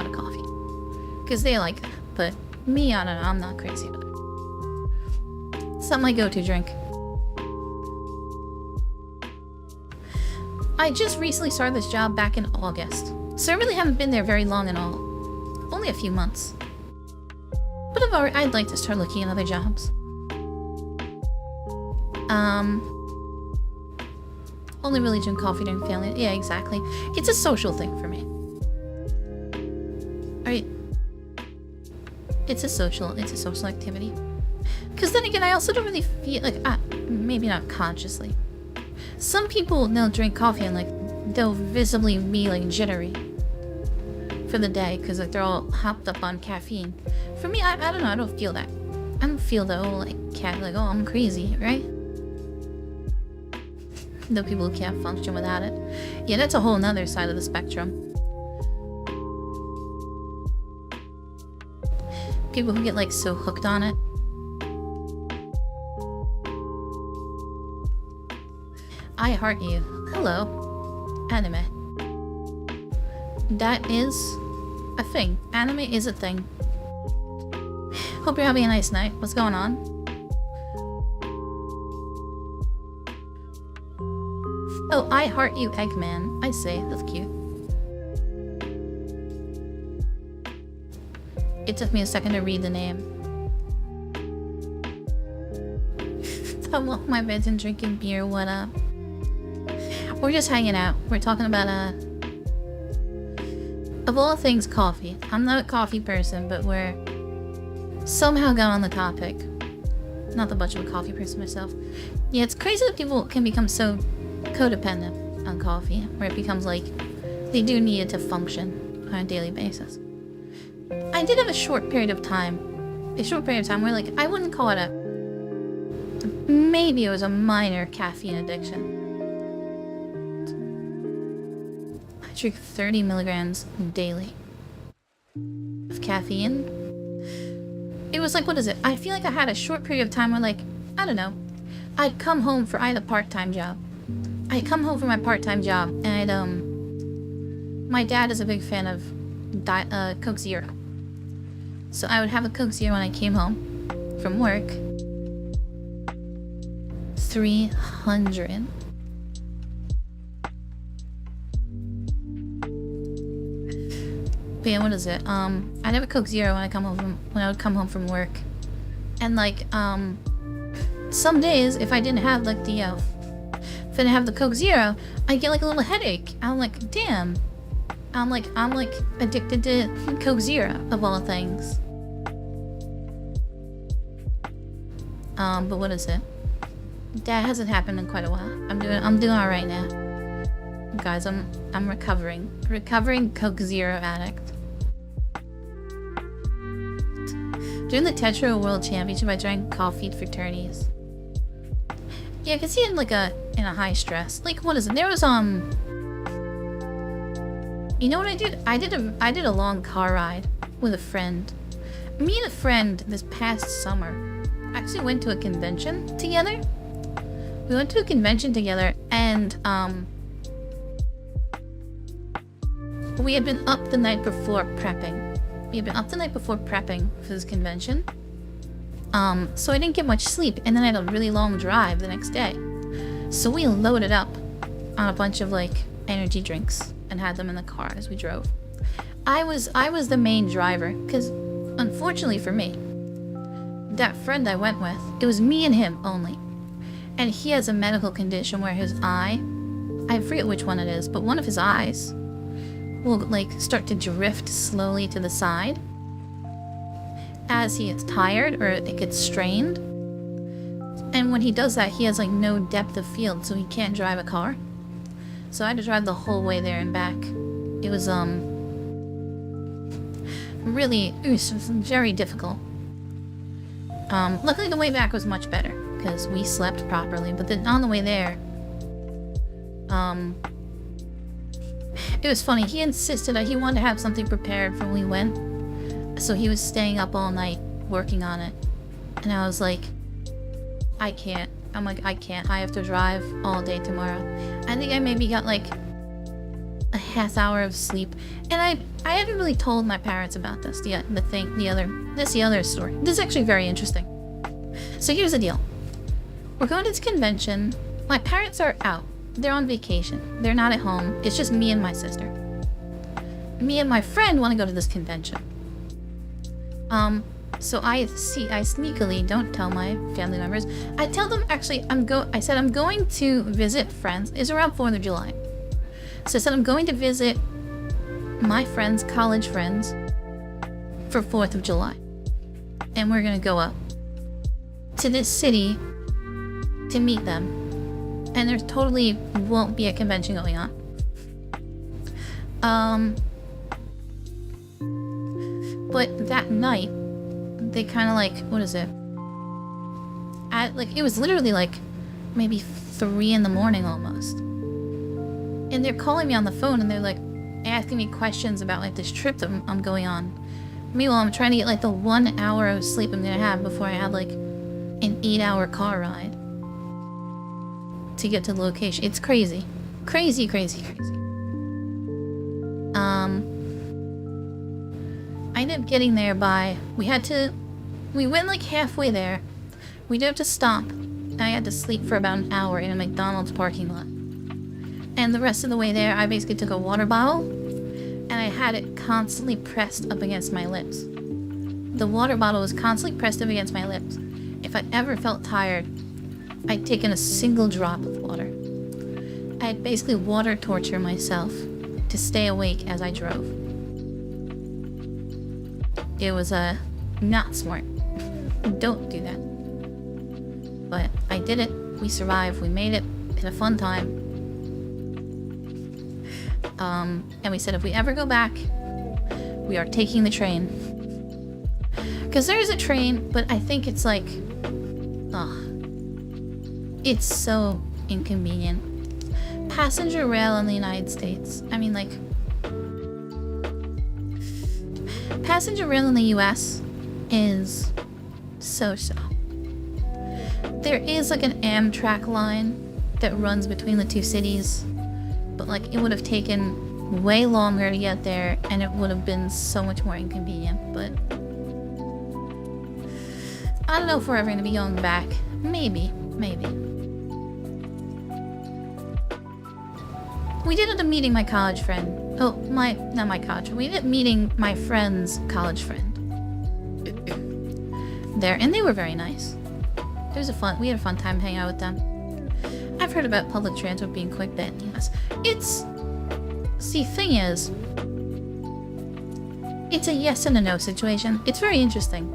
of coffee. Because they like that. But me, I don't know, I'm not crazy about it. It's not my go-to drink. I just recently started this job back in August. So I really haven't been there very long at all. Only a few months. But I'd like to start looking at other jobs. Only really drink coffee during family. Yeah, exactly. It's a social thing for me. Alright. It's a social activity. Because then again, I also don't really feel like, maybe not consciously. Some people, they'll drink coffee and like, they'll visibly be like jittery for the day because like they're all hopped up on caffeine. For me, I don't know, I don't feel that. I don't feel the whole like oh, I'm crazy, right? Though people can't function without it. Yeah, that's a whole nother side of the spectrum. People who get like so hooked on it. I heart you. Hello. Anime. That is a thing. Anime is a thing. Hope you're having a nice night. What's going on? Oh, I heart you, Eggman. I see. That's cute. It took me a second to read the name. I'm off my bed and drinking beer. What up? We're just hanging out. We're talking about, of all things, coffee. I'm not a coffee person, but we're somehow got on the topic. Not that much of a coffee person myself. Yeah, it's crazy that people can become so codependent on coffee, where it becomes like they do need it to function on a daily basis. I did have a short period of time where like I wouldn't call it maybe it was a minor caffeine addiction. I drink 30 milligrams daily of caffeine. It was like, what is it? I feel like I had a short period of time where, like, I don't know, I'd come home I had a part-time job. I'd come home from my part-time job, and my dad is a big fan of Coke Zero. So I would have a Coke Zero when I came home from work. 300. But yeah, what is it? I'd have a Coke Zero when I would come home from work. And like, some days if I didn't have like if I didn't have the Coke Zero, I'd get like a little headache. I'm like, damn. I'm like addicted to Coke Zero of all things. But what is it? That hasn't happened in quite a while. I'm doing all right now. Guys, I'm recovering Coke Zero addict. During the Tetra World Championship, I drank coffee fraternities. Yeah, I could see it in a high stress. Like, what is it? There was you know what I did? I did a long car ride with a friend. Me and a friend this past summer actually went to a convention together. We went to a convention together, and we had been up the night before prepping. For this convention. So I didn't get much sleep, and then I had a really long drive the next day. So we loaded up on a bunch of like energy drinks and had them in the car as we drove. I was the main driver, because unfortunately for me, that friend I went with, it was me and him only. And he has a medical condition where his eye, I forget which one it is, but one of his eyes will like start to drift slowly to the side as he gets tired or it gets strained. And when he does that, he has like no depth of field, so he can't drive a car. So I had to drive the whole way there and back. It was very difficult. Luckily the way back was much better because we slept properly, but then on the way there, it was funny. He insisted that he wanted to have something prepared for when we went, so he was staying up all night working on it. And I was like, I can't. I can't. I have to drive all day tomorrow. I think I maybe got like a half hour of sleep, and I haven't really told my parents about this. The other story. This is actually very interesting. So here's the deal. We're going to this convention. My parents are out. They're on vacation. They're not at home. It's just me and my sister. Me and my friend want to go to this convention. So I sneakily don't tell my family members. I tell them actually I said I'm going to visit friends. It's around 4th of July. So I said I'm going to visit my friends, college friends, for 4th of July. And we're gonna go up to this city to meet them. And there totally won't be a convention going on. But that night, they kind of like, what is it? It was literally like maybe 3 in the morning almost. And they're calling me on the phone and they're like asking me questions about like this trip that I'm going on. Meanwhile, I'm trying to get like the 1 hour of sleep I'm gonna have before I have like an 8-hour car ride to get to the location. It's crazy. Crazy. I ended up getting there we went like halfway there. We did have to stop. I had to sleep for about an hour in a McDonald's parking lot. And the rest of the way there, I basically took a water bottle and I had it constantly pressed up against my lips. The water bottle was constantly pressed up against my lips. If I ever felt tired, I'd taken a single drop of water. I'd basically water torture myself to stay awake as I drove. It was not smart. Don't do that. But I did it. We survived. We made it. Had a fun time. And we said if we ever go back, we are taking the train. Because there is a train, but I think it's like... it's so inconvenient. Passenger rail in the United States. I mean, like... passenger rail in the US is so-so. There is like an Amtrak line that runs between the two cities, but like it would have taken way longer to get there and it would have been so much more inconvenient. But I don't know if we're ever going to be going back. Maybe. We did end up meeting my college friend. Oh, not my college. We ended up meeting my friend's college friend there, and they were very nice. We had a fun time hanging out with them. I've heard about public transport being quite bad in the US. Thing is, it's a yes and a no situation. It's very interesting.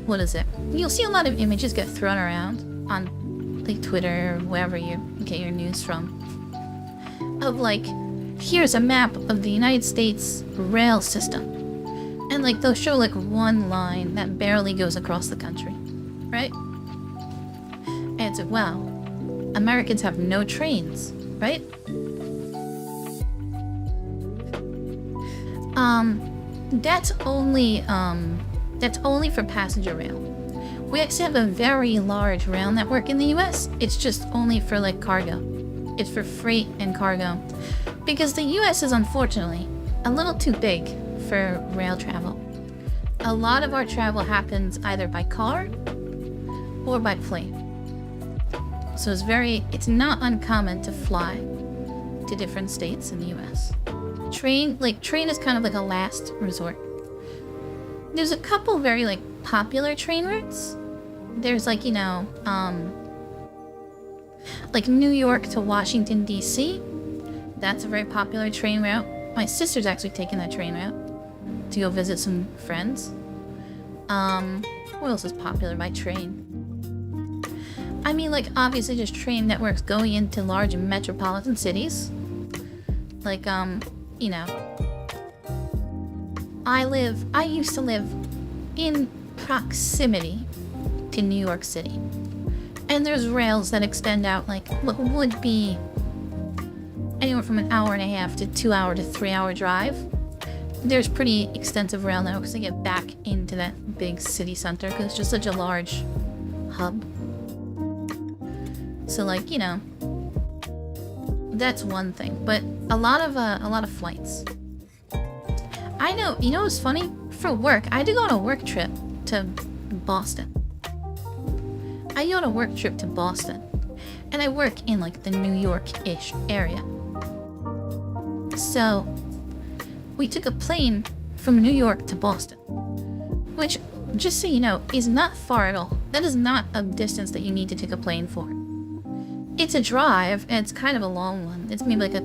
What is it? You'll see a lot of images get thrown around on like Twitter or wherever you get your news from. Of like, here's a map of the United States rail system. And like they'll show like one line that barely goes across the country, right? And it's like, wow, Americans have no trains, right? That's only for passenger rail. We actually have a very large rail network in the US. It's just only for like cargo. It's for freight and cargo. Because the US is unfortunately a little too big for rail travel. A lot of our travel happens either by car or by plane. So it's not uncommon to fly to different states in the US. Train is kind of like a last resort. There's a couple very like popular train routes. There's like, like New York to Washington, D.C. That's a very popular train route. My sister's actually taking that train route to go visit some friends. What else is popular by train? I mean, like, obviously just train networks going into large metropolitan cities. Like, I used to live in proximity to New York City. And there's rails that extend out, like, what would be anywhere from an hour and a half to 2 hour to 3 hour drive. There's pretty extensive rail networks to get back into that big city center because it's just such a large hub. So, like, that's one thing. But a lot of flights. I know, what's funny? For work, I had to go on a work trip to Boston. And I work in, like, the New York-ish area. So, we took a plane from New York to Boston. Which, just so you know, is not far at all. That is not a distance that you need to take a plane for. It's a drive, and it's kind of a long one. It's maybe like a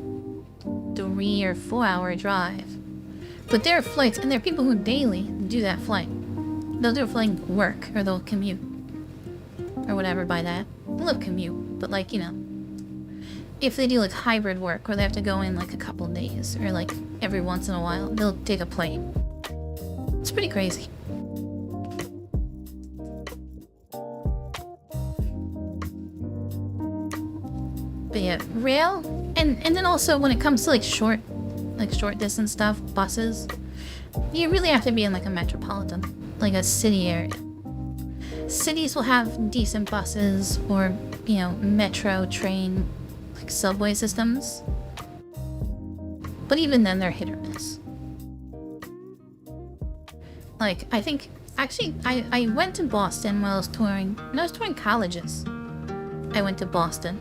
3 or 4 hour drive. But there are flights, and there are people who daily do that flight. They'll do it for, like, work, or they'll commute. Or whatever by that. I love commute, but, like, if they do, like, hybrid work, or they have to go in, like, a couple of days, or, like, every once in a while, they'll take a plane. It's pretty crazy. But yeah, rail, and then also when it comes to, like, short distance stuff, buses, you really have to be in, like, a metropolitan, like a city area. Cities will have decent buses or, metro, train, like subway systems. But even then, they're hit or miss. Like, I think, actually, I went to Boston when I was touring colleges. I went to Boston.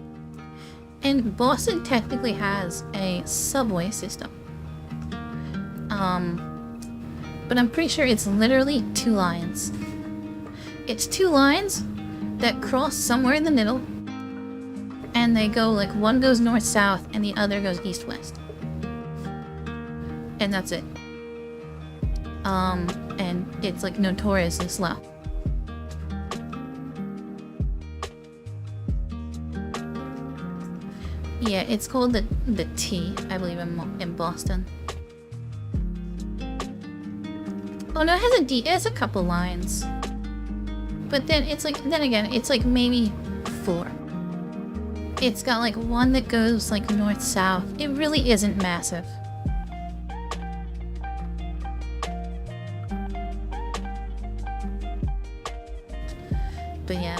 And Boston technically has a subway system. But I'm pretty sure it's literally 2 lines. It's 2 lines that cross somewhere in the middle. And they go, like, one goes north-south and the other goes east-west. And that's it. And it's, like, notoriously slow. Yeah, it's called the T, I believe, in Boston. Oh no, it has a D. It has a couple lines. But then it's like, then again, it's like maybe 4. It's got like one that goes like north-south. It really isn't massive. But yeah.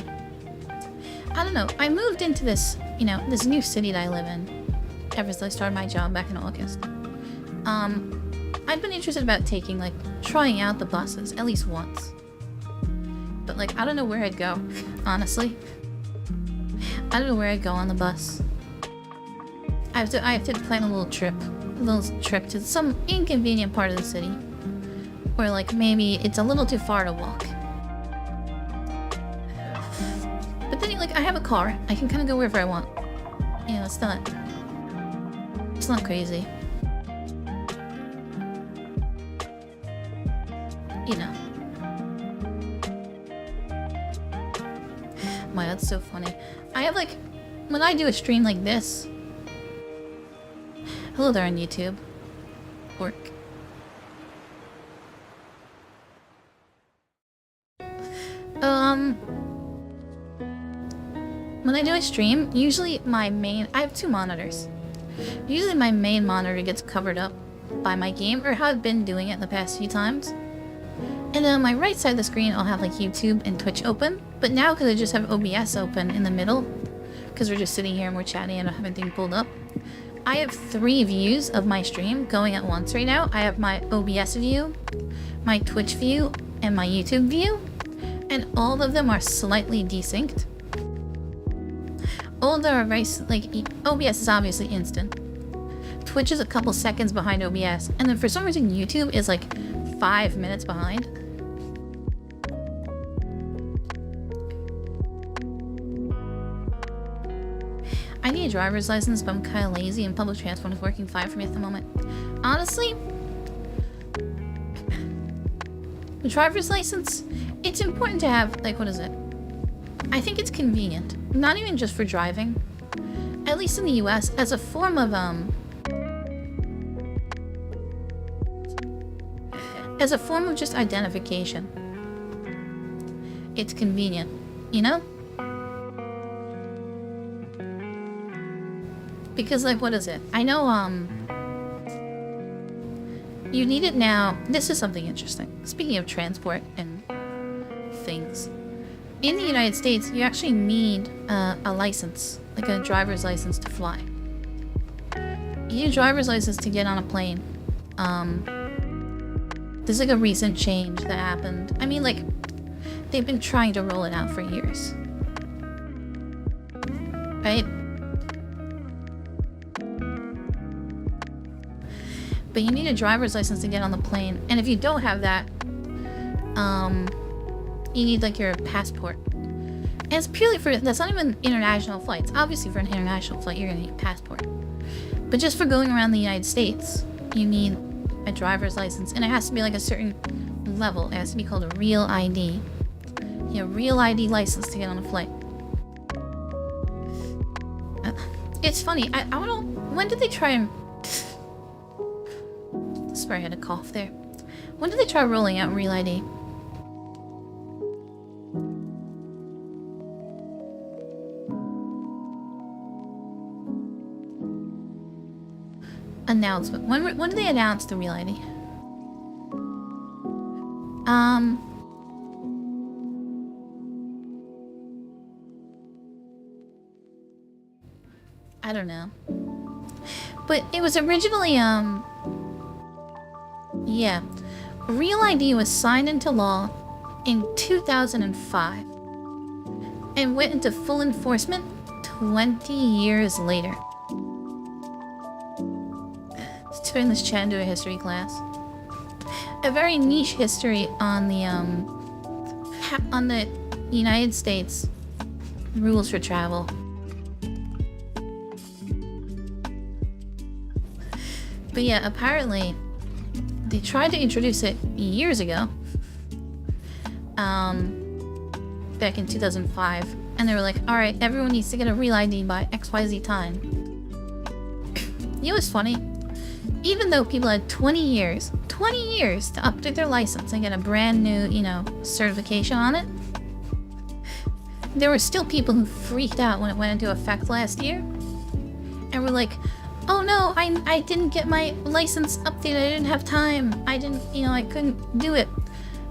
I don't know. I moved into this, you know, this new city that I live in ever since I started my job back in August. I've been interested about taking, like, trying out the buses at least once. But, like, I don't know where I'd go, honestly. I don't know where I'd go on the bus. I have to plan a little trip to some inconvenient part of the city. Or, like, maybe it's a little too far to walk. But then, like, I have a car. I can kind of go wherever I want. You know, it's not crazy. You know. My, that's so funny. I have, like, when I do a stream like this... Hello there on YouTube. Work. When I do a stream, usually my main... I have 2 monitors. Usually my main monitor gets covered up by my game, or how I've been doing it the past few times. And then on my right side of the screen, I'll have like YouTube and Twitch open. But now, because I just have OBS open in the middle, because we're just sitting here and we're chatting and I don't have anything pulled up, I have 3 views of my stream going at once right now. I have my OBS view, my Twitch view, and my YouTube view. And all of them are slightly desynced. All of them are very, like, OBS is obviously instant. Twitch is a couple seconds behind OBS. And then for some reason YouTube is like 5 minutes behind. I need a driver's license, but I'm kind of lazy and public transport is working fine for me at the moment. Honestly, the driver's license, it's important to have, like, what is it? I think it's convenient. Not even just for driving. At least in the US, as a form of, as a form of just identification. It's convenient, you know? Because, like, what is it? I know, you need it now. This is something interesting. Speaking of transport and things. In the United States, you actually need a license, like a driver's license to fly. You need a driver's license to get on a plane. There's like a recent change that happened. I mean, like, they've been trying to roll it out for years. Right? But you need a driver's license to get on the plane. And if you don't have that, you need, like, your passport. And it's purely for... That's not even international flights. Obviously, for an international flight, you're gonna need a passport. But just for going around the United States, you need a driver's license. And it has to be, like, a certain level. It has to be called a real ID. You know, real ID license to get on a flight. It's funny. I don't know... When did they try and... Sorry, I had a cough there. When did they try rolling out real ID? Announcement. When did they announce the real ID? I don't know. But it was originally, yeah. Real ID was signed into law in 2005 and went into full enforcement 20 years later. Let's turn this chat into a history class. A very niche history on the United States rules for travel. But yeah, apparently they tried to introduce it years ago, back in 2005, and they were like, alright, everyone needs to get a real ID by XYZ time. You know what's funny? Even though people had 20 years to update their license and get a brand new, you know, certification on it, there were still people who freaked out when it went into effect last year. And were like, oh no, I didn't get my license updated, I didn't have time, I couldn't do it.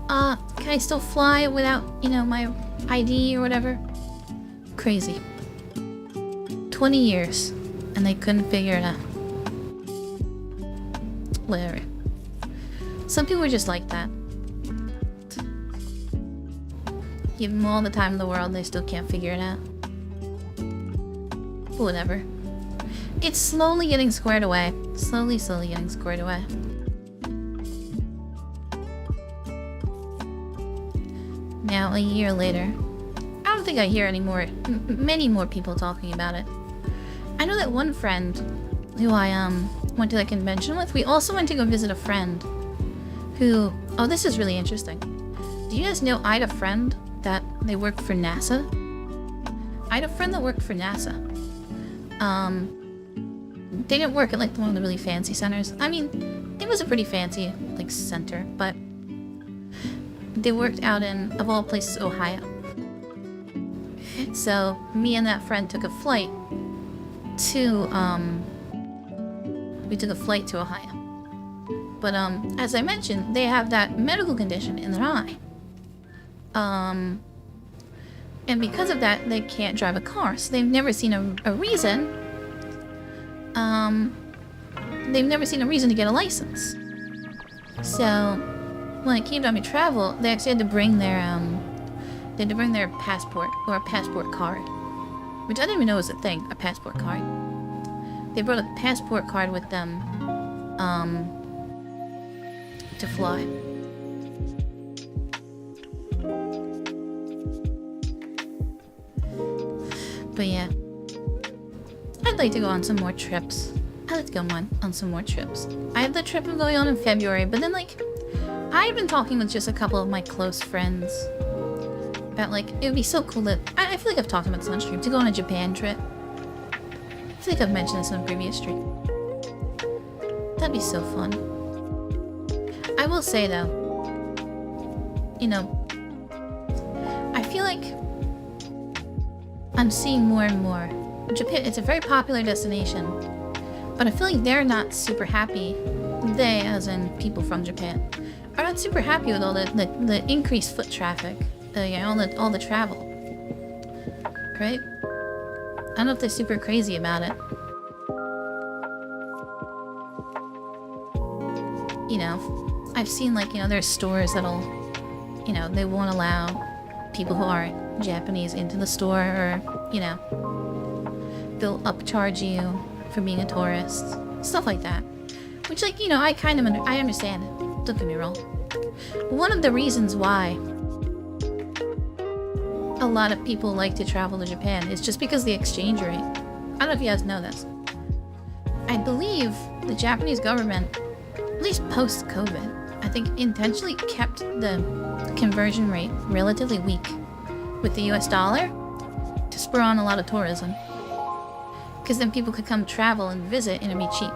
Can I still fly without, you know, my ID or whatever? Crazy. 20 years, and they couldn't figure it out. Whatever. Some people are just like that. Give them all the time in the world, they still can't figure it out. Whatever. It's slowly getting squared away. Slowly getting squared away. Now, a year later, I don't think I hear many more people talking about it. I know that one friend who I went to the convention with, we also went to go visit a friend who, oh, this is really interesting. Do you guys know I had a friend that they worked for NASA? I had a friend that worked for NASA. They didn't work at like one of the really fancy centers. I mean, it was a pretty fancy like center, but they worked out in, of all places, Ohio. So me and that friend took a flight to Ohio. But as I mentioned, they have that medical condition in their eye. And because of that, they can't drive a car. So they've never seen a reason. They've never seen a reason to get a license. So when it came time to travel, they actually had to bring their passport or a passport card, which I didn't even know was a thing. A passport card. They brought a passport card with them to fly. But yeah, I'd like to go on some more trips. I'd like to go on some more trips. I have the trip I'm going on in February, but then like, I've been talking with just a couple of my close friends about like, it would be so cool that, I feel like I've talked about this on stream, to go on a Japan trip. I think I've mentioned this on a previous stream. That'd be so fun. I will say though, you know, I feel like I'm seeing more and more. Japan, it's a very popular destination, but I feel like they're not super happy. They, as in people from Japan, are not super happy with all the increased foot traffic, all the travel, right? I don't know if they're super crazy about it. You know, I've seen like, you know, there's stores that'll, you know, they won't allow people who aren't Japanese into the store, or, you know, they'll upcharge you for being a tourist, stuff like that. Which, like, you know, I understand it. Don't get me wrong. One of the reasons why a lot of people like to travel to Japan is just because the exchange rate. I don't know if you guys know this. I believe the Japanese government, at least post-COVID, I think intentionally kept the conversion rate relatively weak with the US dollar to spur on a lot of tourism. Because then people could come travel and visit and it'd be cheap.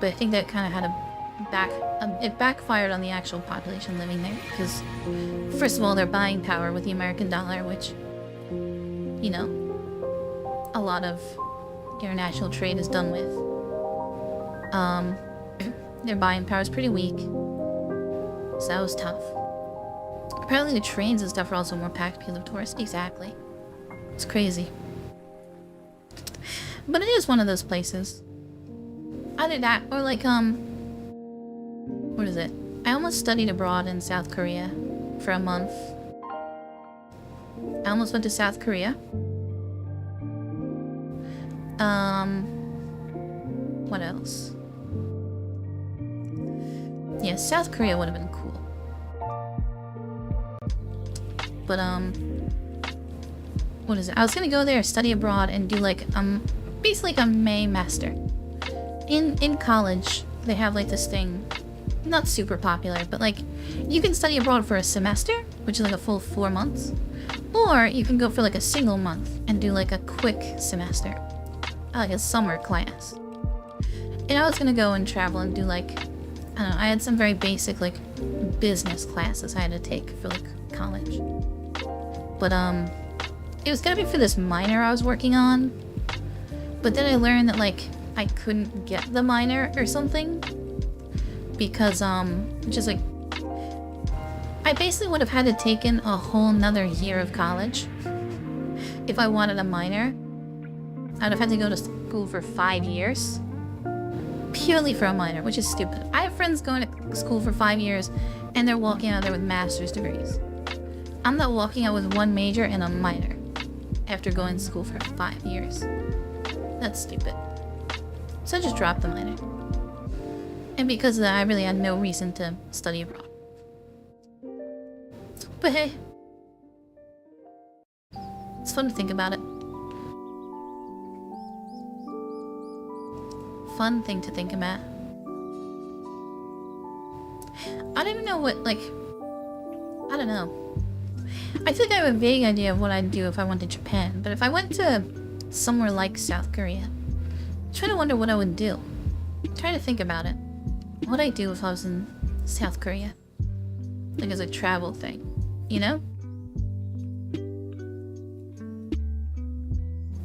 But I think that kind of had it backfired on the actual population living there, because first of all, their buying power with the American dollar, which, you know, a lot of international trade is done with, their buying power is pretty weak, so that was tough. Apparently the trains and stuff are also more packed because of tourists. Exactly. It's crazy. But it is one of those places. Either that, or like, what is it? I almost studied abroad in South Korea for a month. I almost went to South Korea. What else? Yeah, South Korea would have been cool. But, what is it? I was gonna go there, study abroad, and do like, basically like a May master. In college, they have like this thing, not super popular, but like, you can study abroad for a semester, which is like a full 4 months, Or you can go for like a single month and do like a quick semester, like a summer class. And I was gonna go and travel and do like, I don't know, I had some very basic like business classes I had to take for like college. But it was gonna be for this minor I was working on. But then I learned that like I couldn't get the minor or something. Because just like I basically would have had to taken a whole nother year of college if I wanted a minor. I'd have had to go to school for 5 years purely for a minor, which is stupid. I have friends going to school for 5 years and they're walking out of there with master's degrees. I'm not walking out with one major and a minor after going to school for 5 years. That's stupid. So I just dropped the minor. And because of that, I really had no reason to study abroad. But hey, it's fun to think about it. Fun thing to think about. I don't even know what, like, I don't know. I think I have a vague idea of what I'd do if I went to Japan, but if I went to somewhere like South Korea, I'm trying to wonder what I would do. I'm trying to think about it. What I'd do if I was in South Korea. Like as a travel thing. You know?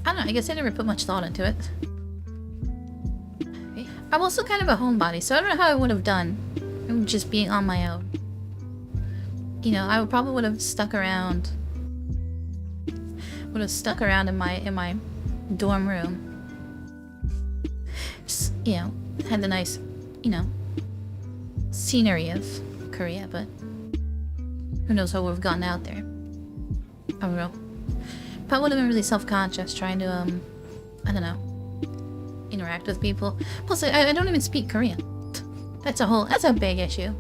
I don't know, I guess I never put much thought into it. I'm also kind of a homebody, so I don't know how I would have done just being on my own. You know, I probably would have stuck around. Would have stuck around in my dorm room. Just, you know, had the nice, you know, scenery of Korea, but who knows how we've gotten out there. I don't know. Probably would have been really self-conscious trying to, I don't know, interact with people. Plus, I don't even speak Korean. That's a big issue.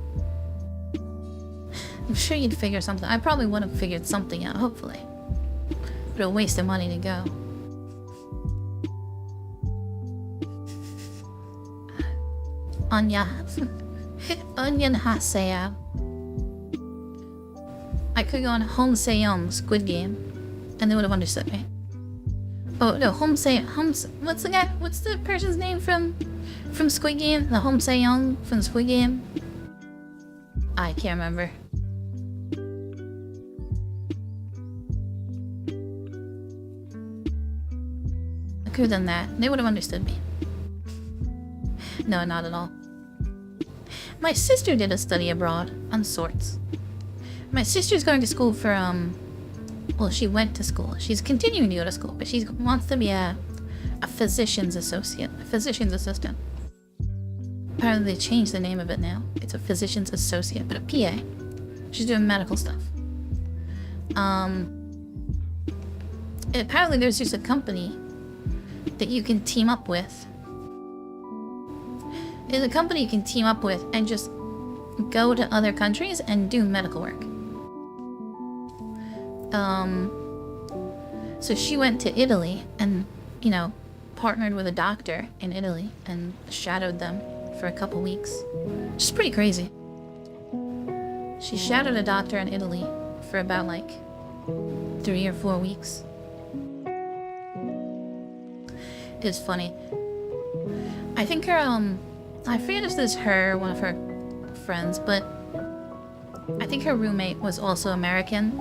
I'm sure you'd figure something. I probably would have figured something out, hopefully. But a waste of money to go. 안녕하세요. I could go on Homseyeon Squid Game, and they would have understood me. Oh no, what's the guy? What's the person's name from Squid Game? The Homseyeon from Squid Game? I can't remember. I could have done that. They would have understood me. No, not at all. My sister did a study abroad, on sorts. My sister's going to school for, well, she went to school. She's continuing to go to school, but she wants to be a physician's associate, a physician's assistant. Apparently they changed the name of it now. It's a physician's associate, but a PA. She's doing medical stuff. Apparently there's just a company that you can team up with. There's a company you can team up with and just go to other countries and do medical work. So she went to Italy and, you know, partnered with a doctor in Italy and shadowed them for a couple weeks. Which is pretty crazy. She shadowed a doctor in Italy for about like 3 or 4 weeks. It's funny. I think her, I forget if this is her or one of her friends, but I think her roommate was also American,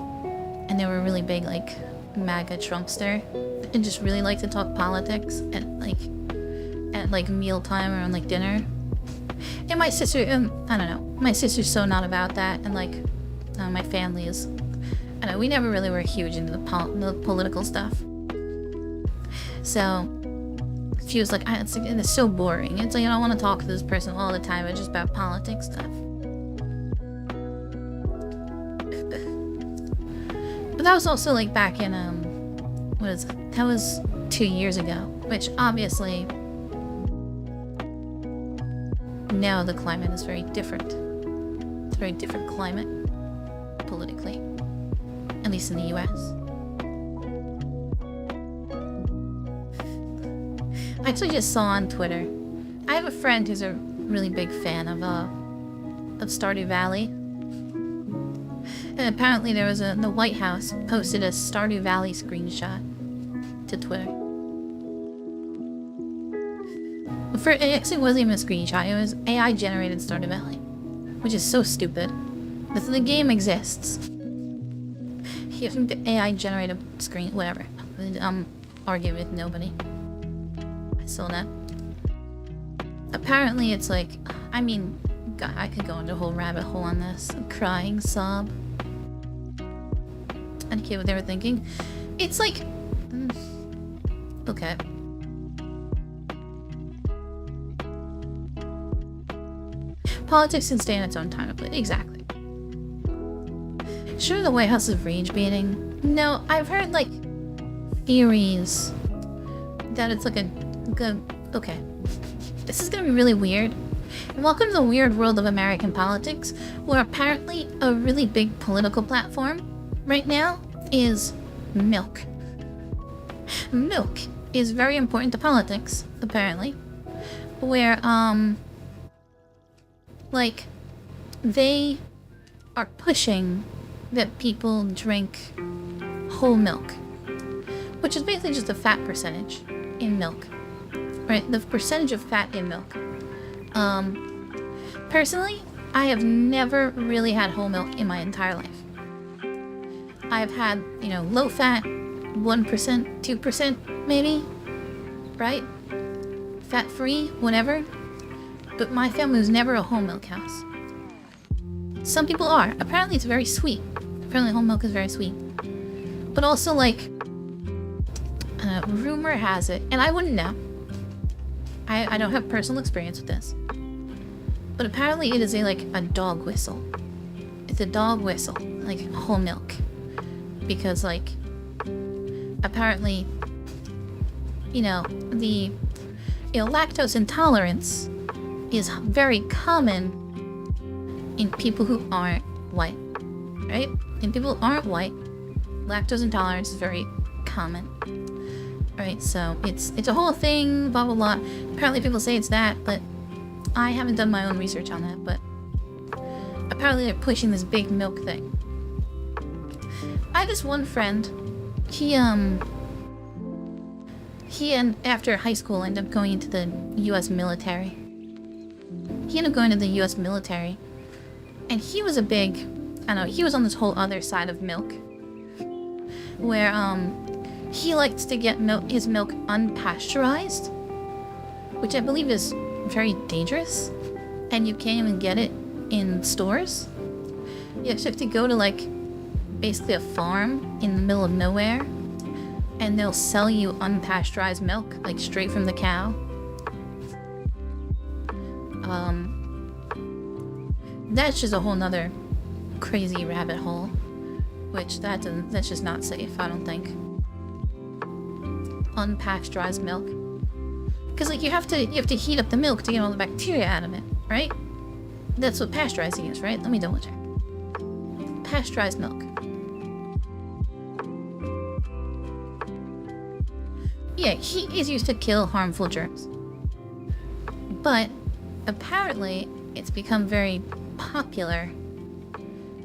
and they were really big, like, MAGA Trumpster, and just really liked to talk politics at mealtime or on, like, dinner. And my sister, I don't know, my sister's so not about that, and, like, my family is, I don't know, we never really were huge into the political stuff. So she was like, it's so boring. It's like, I don't want to talk to this person all the time. It's just about politics stuff. But that was also like back in, what is it? That was 2 years ago, which obviously now the climate is very different. It's a very different climate politically, at least in the US. I actually just saw on Twitter. I have a friend who's a really big fan of Stardew Valley. And apparently there was the White House posted a Stardew Valley screenshot to Twitter. It actually wasn't even a screenshot, it was AI generated Stardew Valley. Which is so stupid. The game exists. You think the AI generated screen, whatever. Argue with nobody. I saw that. Apparently it's like, I mean, God, I could go into a whole rabbit hole on this. A crying sob. I don't care what they were thinking. It's like... okay. Politics can stay in its own time to play. Exactly. Sure, the White House is rage baiting. No, I've heard, like, theories that it's like a okay. This is gonna be really weird. And welcome to the weird world of American politics, where apparently a really big political platform right now is milk. Milk is very important to politics, apparently. Where, like, they are pushing that people drink whole milk, which is basically just the fat percentage in milk, right? The percentage of fat in milk. Personally, I have never really had whole milk in my entire life. I've had, you know, low fat, 1%, 2% maybe, right? Fat free, whatever. But my family was never a whole milk house. Some people are. Apparently it's very sweet. Apparently whole milk is very sweet. But also, like, rumor has it, and I wouldn't know. I don't have personal experience with this. But apparently it is a dog whistle. It's a dog whistle, like whole milk. Because, like, apparently, you know, lactose intolerance is very common in people who aren't white, right? In people who aren't white, lactose intolerance is very common, right? So it's a whole thing, blah blah blah. Apparently people say it's that, but I haven't done my own research on that. But apparently they're pushing this big milk thing. I had this one friend. He after high school ended up going into the U.S. military. He ended up going to the U.S. military, and he was a big, I don't know, he was on this whole other side of milk, where he likes to get his milk unpasteurized, which I believe is very dangerous, and you can't even get it in stores. You actually have to go to, like, basically a farm in the middle of nowhere, and they'll sell you unpasteurized milk, like straight from the cow. That's just a whole nother crazy rabbit hole, which that's just not safe, I don't think. Unpasteurized milk, because like you have to heat up the milk to get all the bacteria out of it, right? That's what pasteurizing is, right? Let me double check. Pasteurized milk. Yeah, heat is used to kill harmful germs, but apparently it's become very popular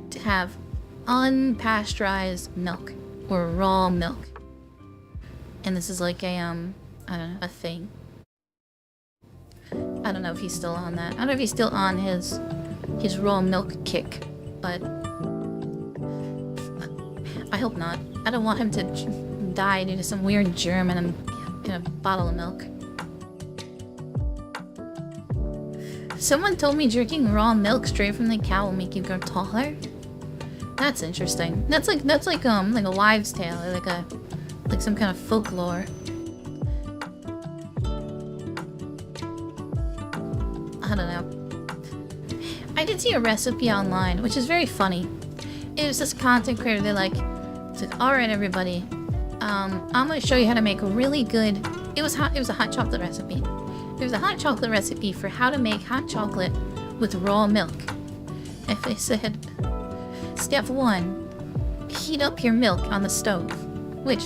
to have unpasteurized milk or raw milk, and this is like a I don't know, a thing. I don't know if he's still on that. I don't know if he's still on his raw milk kick, but I hope not. I don't want him to die due to some weird germ in a bottle of milk. Someone told me drinking raw milk straight from the cow will make you grow taller. That's interesting. That's like a wives' tale, or like some kind of folklore. I don't know. I did see a recipe online, which is very funny. It was this content creator. They're like, "Alright, everybody, I'm gonna show you how to make a really good." It was a hot chocolate recipe. It was a hot chocolate recipe for how to make hot chocolate with raw milk. If they said, step 1, heat up your milk on the stove, which,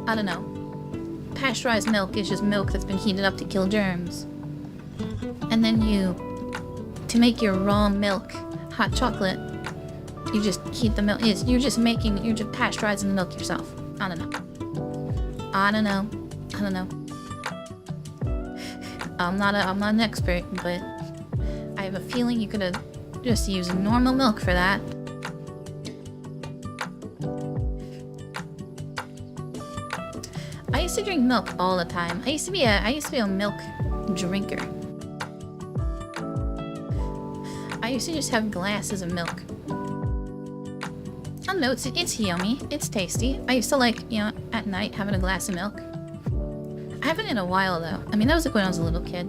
I don't know. Pasteurized milk is just milk that's been heated up to kill germs. And then to make your raw milk hot chocolate, You just keep the milk. You're just pasteurizing the milk yourself. I don't know. I don't know. I'm not an expert, but I have a feeling you could have just used normal milk for that. I used to drink milk all the time. I used to be a milk drinker. I used to just have glasses of milk. I don't know, it's yummy. It's tasty. I used to like, you know, at night having a glass of milk. I haven't in a while though. I mean, that was like when I was a little kid.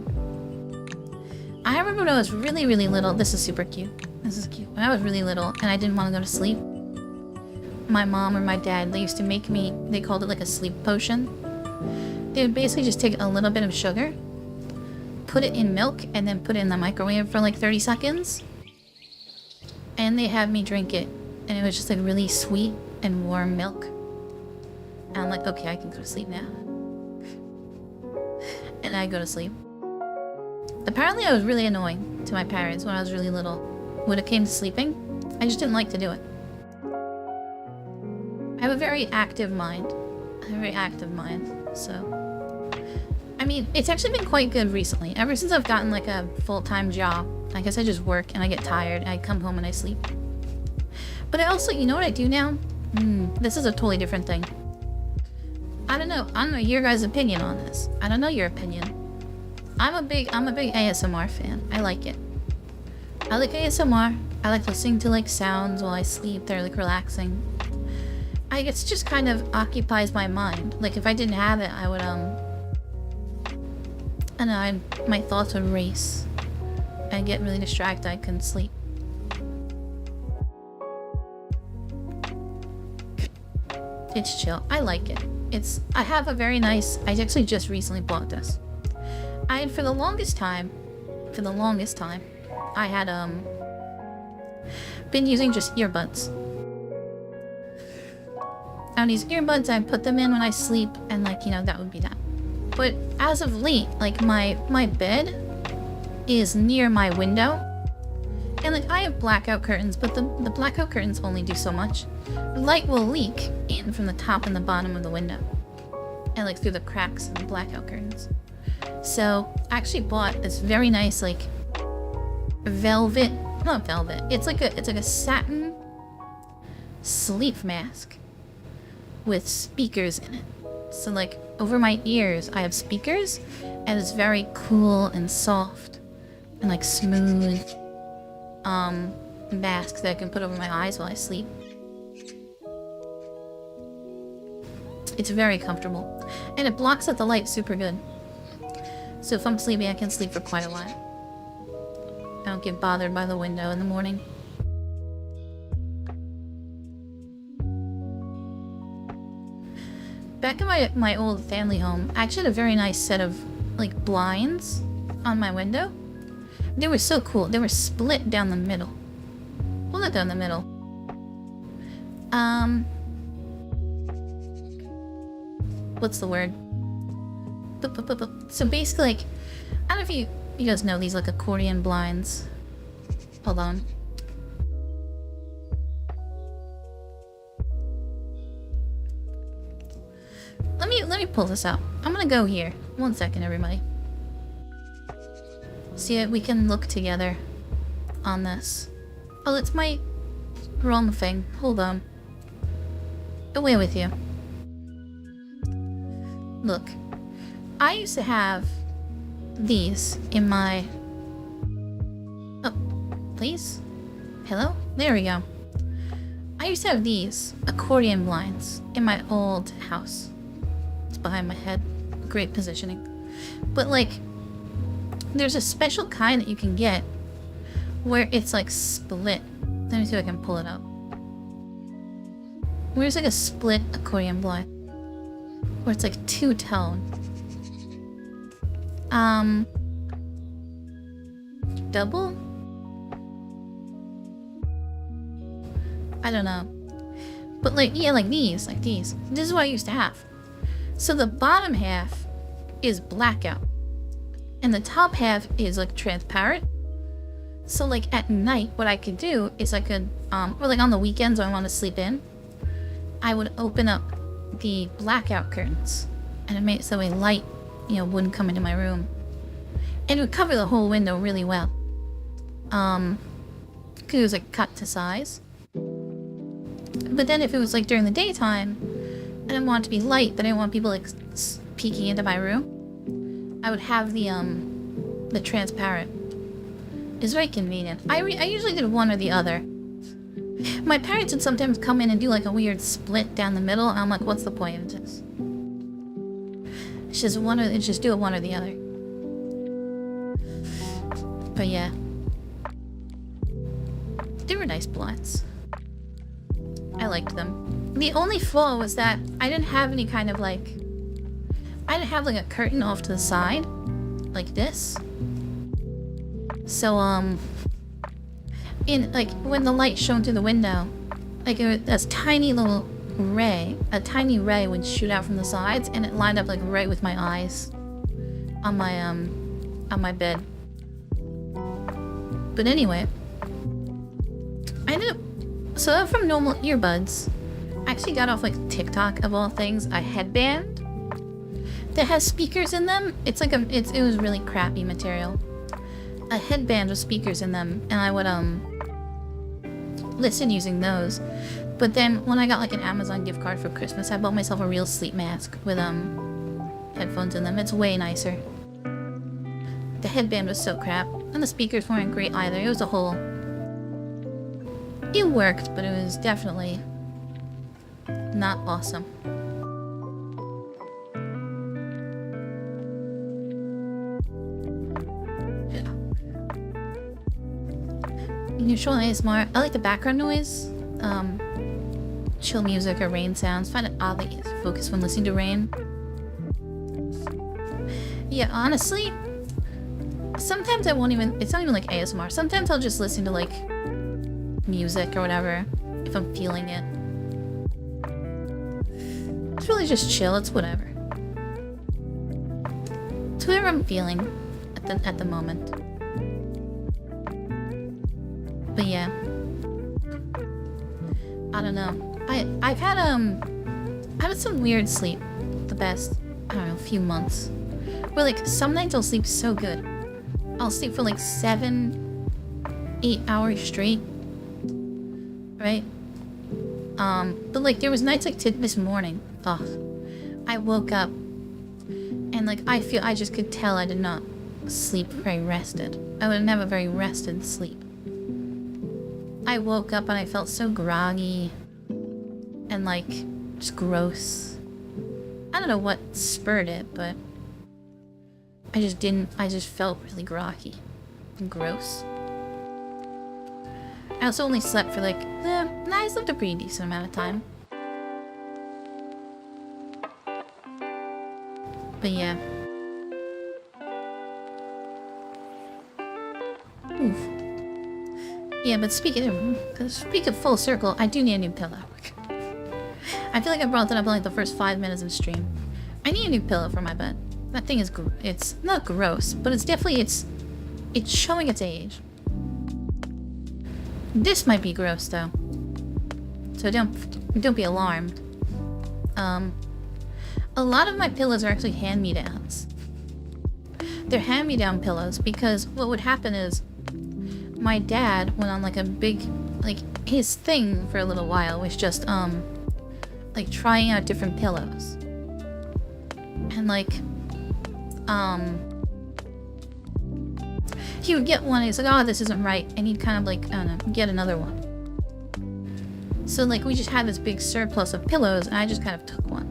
I remember when I was really, really little. This is super cute. This is cute. When I was really little and I didn't want to go to sleep, my mom or my dad, they used to make me, they called it like a sleep potion. They would basically just take a little bit of sugar, put it in milk, and then put it in the microwave for like 30 seconds. And they had me drink it. And it was just like really sweet and warm milk. And I'm like, okay, I can go to sleep now. And I go to sleep. Apparently I was really annoying to my parents when I was really little. When it came to sleeping, I just didn't like to do it. I have a very active mind. So, I mean, it's actually been quite good recently. Ever since I've gotten like a full-time job. I guess I just work and I get tired and I come home and I sleep. But I also, you know what I do now? This is a totally different thing. I don't know your guys' opinion on this. I don't know your opinion. I'm a big ASMR fan. I like it. I like ASMR. I like listening to like sounds while I sleep. They're like relaxing. It's just kind of occupies my mind. Like if I didn't have it, I would I don't know, my thoughts would race. I'd get really distracted. I couldn't sleep. It's chill. I like it. I have a very nice, I actually just recently bought this. For the longest time, I had, been using just earbuds. And these earbuds, I put them in when I sleep, and like, you know, that would be that. But as of late, like my bed is near my window. And like I have blackout curtains, but the blackout curtains only do so much. Light will leak in from the top and the bottom of the window. And like through the cracks in the blackout curtains. So I actually bought this very nice like velvet, not velvet, it's like a satin sleep mask with speakers in it. So like over my ears I have speakers and it's very cool and soft and like smooth mask that I can put over my eyes while I sleep. It's very comfortable. And it blocks out the light super good. So if I'm sleeping, I can sleep for quite a while. I don't get bothered by the window in the morning. Back in my old family home, I actually had a very nice set of like blinds on my window. They were so cool. They were split down the middle. Well, not down the middle. What's the word? So basically, like, I don't know if you guys know these like accordion blinds. Hold on. Let me pull this out. I'm gonna go here. 1 second, everybody. See if we can look together on this. Oh, it's my wrong thing. Hold on. Away with you. Look, I used to have these in my... Oh, please? Hello? There we go. I used to have these accordion blinds in my old house. It's behind my head. Great positioning. But like, there's a special kind that you can get where it's like split. Let me see if I can pull it up. Where it's like a split accordion blind. Where it's like two-tone. Double? I don't know. But like, yeah, like these. This is what I used to have. So the bottom half is blackout. And the top half is like transparent. So like at night, what I could do is I could, or like on the weekends when I want to sleep in, I would open up the blackout curtains, and it made it so a light, you know, wouldn't come into my room. And it would cover the whole window really well. Because it was like cut to size. But then if it was like during the daytime, I didn't want it to be light, but I didn't want people like peeking into my room, I would have the transparent. It's very convenient. I usually did one or the other. My parents would sometimes come in and do like a weird split down the middle, and I'm like, what's the point of this? It's just do it one or the other. But yeah. They were nice blunts. I liked them. The only flaw was that I didn't have any kind of like... I didn't have like a curtain off to the side. Like this. So, in, like, when the light shone through the window, like, a tiny little ray, a tiny ray would shoot out from the sides, and it lined up, like, right with my eyes on my bed. But anyway, I ended up, so from normal earbuds, I actually got off, like, TikTok, of all things, a headband that has speakers in them. It's like it was really crappy material. A headband with speakers in them, and I would listen using those. But then when I got like an Amazon gift card for Christmas, I bought myself a real sleep mask with headphones in them. It's way nicer. The headband was so crap, and the speakers weren't great either. It was a whole... It worked, but it was definitely not awesome. Neutral ASMR. I like the background noise. Chill music or rain sounds. Find it oddly easy to focus when listening to rain. Yeah, honestly, sometimes I won't even... It's not even like ASMR. Sometimes I'll just listen to like music or whatever if I'm feeling it. It's really just chill. It's whatever. It's whatever I'm feeling at the moment. But yeah, I don't know. I've had some weird sleep the past, I don't know, few months. Where like some nights I'll sleep so good. I'll sleep for like 7-8 hours straight. Right? But like there was nights like this morning. I woke up and like I just could tell I did not sleep very rested. I would never very rested sleep. I woke up and I felt so groggy and like just gross. I don't know what spurred it, but I just felt really groggy and gross. I also only slept for like, I slept a pretty decent amount of time. But yeah. Oof. Yeah, but speaking of full circle, I do need a new pillow. I feel like I brought that up in like the first 5 minutes of stream. I need a new pillow for my bed. That thing is, it's not gross, but it's definitely, it's showing its age. This might be gross though. So don't be alarmed. A lot of my pillows are actually hand-me-downs. They're hand-me-down pillows because what would happen is my dad went on like a big, like his thing for a little while was just like trying out different pillows. And like he would get one and he's like, oh, this isn't right, and he'd kind of like, I don't know, get another one. So like we just had this big surplus of pillows and I just kind of took one.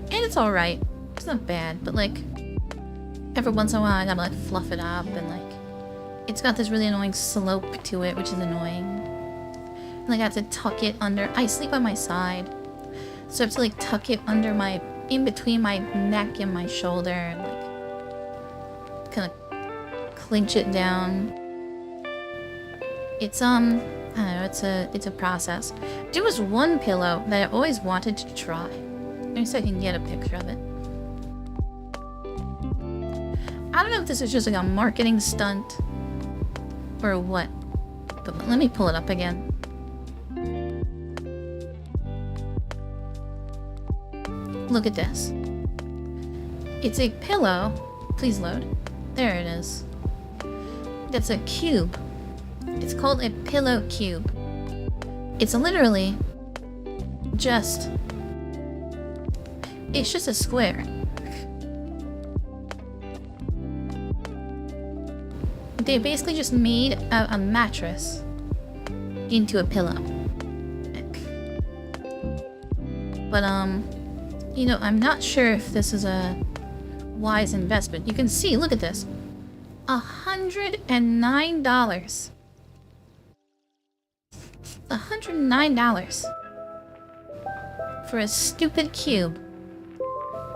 And it's alright. It's not bad, but like every once in a while I gotta like fluff it up and like it's got this really annoying slope to it, which is annoying. And like I have to tuck it under. I sleep on my side, so I have to like tuck it under in between my neck and my shoulder and like kind of clinch it down. It's I don't know, it's a process. There was one pillow that I always wanted to try. Maybe so I can get a picture of it. I don't know if this is just like a marketing stunt Or what? But let me pull it up again. Look at this. It's a pillow. Please load. There it is. That's a cube. It's called a pillow cube. It's literally just... It's just a square. They basically just made a mattress into a pillow. But, you know, I'm not sure if this is a wise investment. You can see, look at this. $109. $109 for a stupid cube.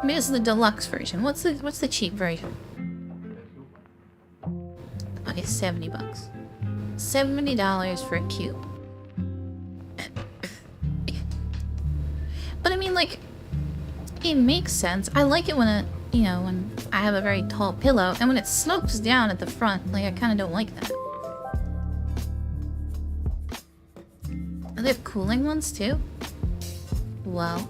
Maybe this is the deluxe version. What's the cheap version? Okay, 70 bucks. $70 for a cube. But I mean, like, it makes sense. I like it when you know, when I have a very tall pillow, and when it slopes down at the front, like, I kind of don't like that. They have cooling ones too? Wow.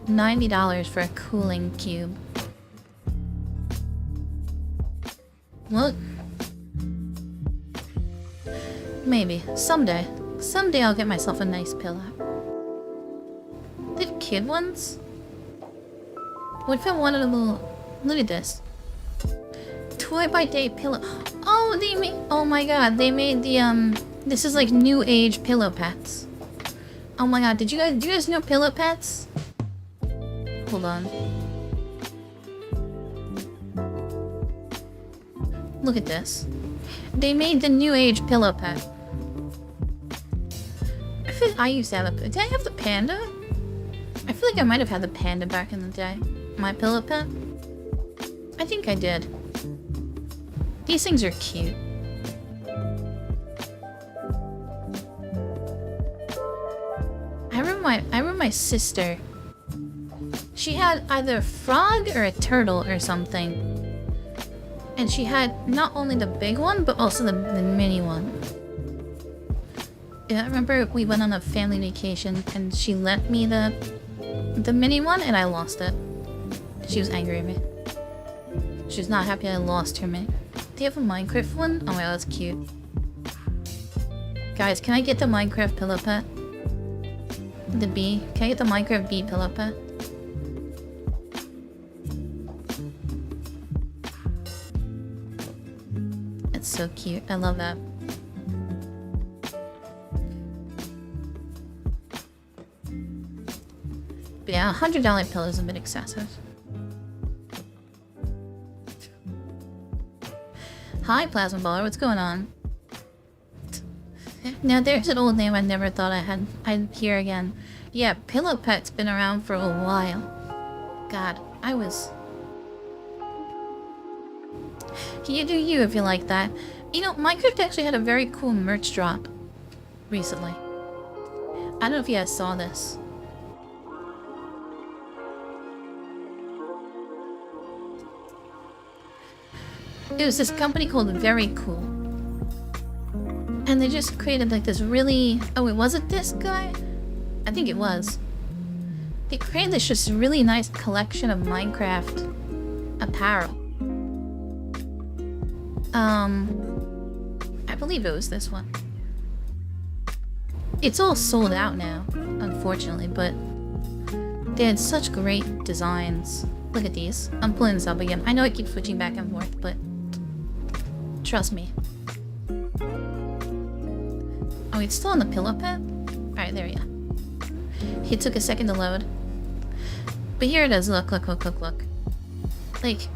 $90 for a cooling cube. Look. Maybe. Someday. Someday I'll get myself a nice pillow. They have kid ones? What if I wanted a little... Look at this. Toy by day pillow. Oh, they made... Oh my god, they made the, This is like new age pillow pets. Oh my god, do you guys know pillow pets? Hold on. Look at this. They made the new age pillow pet. I feel like I used to have a... Did I have the panda? I feel like I might have had the panda back in the day. My pillow pet? I think I did. These things are cute. I remember my sister. She had either a frog or a turtle or something. And she had not only the big one, but also the mini one. Yeah, I remember we went on a family vacation and she lent me the mini one and I lost it. She was angry at me. She was not happy I lost her mini. Do you have a Minecraft one? Oh my god, that's cute. Guys, can I get the Minecraft pillow pet? The bee? Can I get the Minecraft bee pillow pet? It's so cute. I love that. But yeah, $100 pillow is a bit excessive. Hi, Plasma Baller. What's going on? Now, there's an old name I never thought I'd hear again. Yeah, Pillow Pet's been around for a while. God, I was... You do you if you like that. You know, Minecraft actually had a very cool merch drop recently. I don't know if you guys saw this. It was this company called Very Cool. And they just created like this really... Oh wait, was it this guy? I think it was. They created this just really nice collection of Minecraft apparel. I believe it was this one. It's all sold out now, unfortunately, but they had such great designs. Look at these. I'm pulling this up again. I know I keep switching back and forth, but trust me. Oh, it's still on the pillow pet? Alright, there we go. It took a second to load. But here it is. Look, look, look, look, look. Like,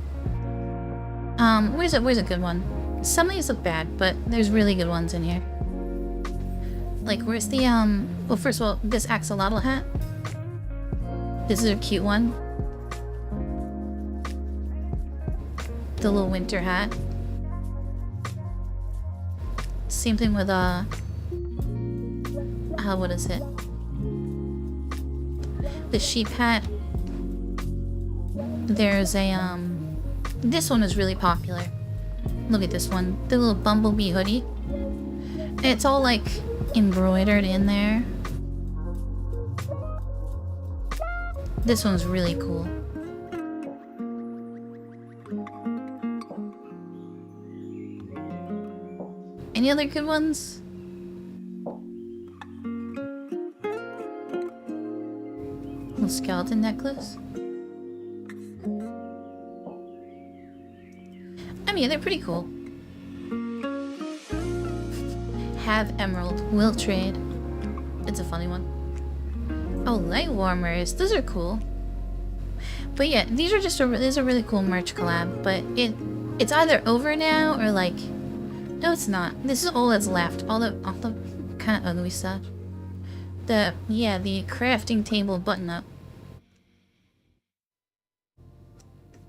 where's a good one? Some of these look bad, but there's really good ones in here. Like, where's the, well, first of all, this axolotl hat. This is a cute one. The little winter hat. Same thing with, what is it? The sheep hat. There's a, this one is really popular. Look at this one. The little bumblebee hoodie. It's all like embroidered in there. This one's really cool. Any other good ones? Little skeleton necklace. I mean, they're pretty cool. Have emerald. Will trade. It's a funny one. Oh, light warmers. Those are cool. But yeah, these are just these are really cool merch collab. But it's either over now or like, no, it's not. This is all that's left. All the kind of ugly stuff. The crafting table button up.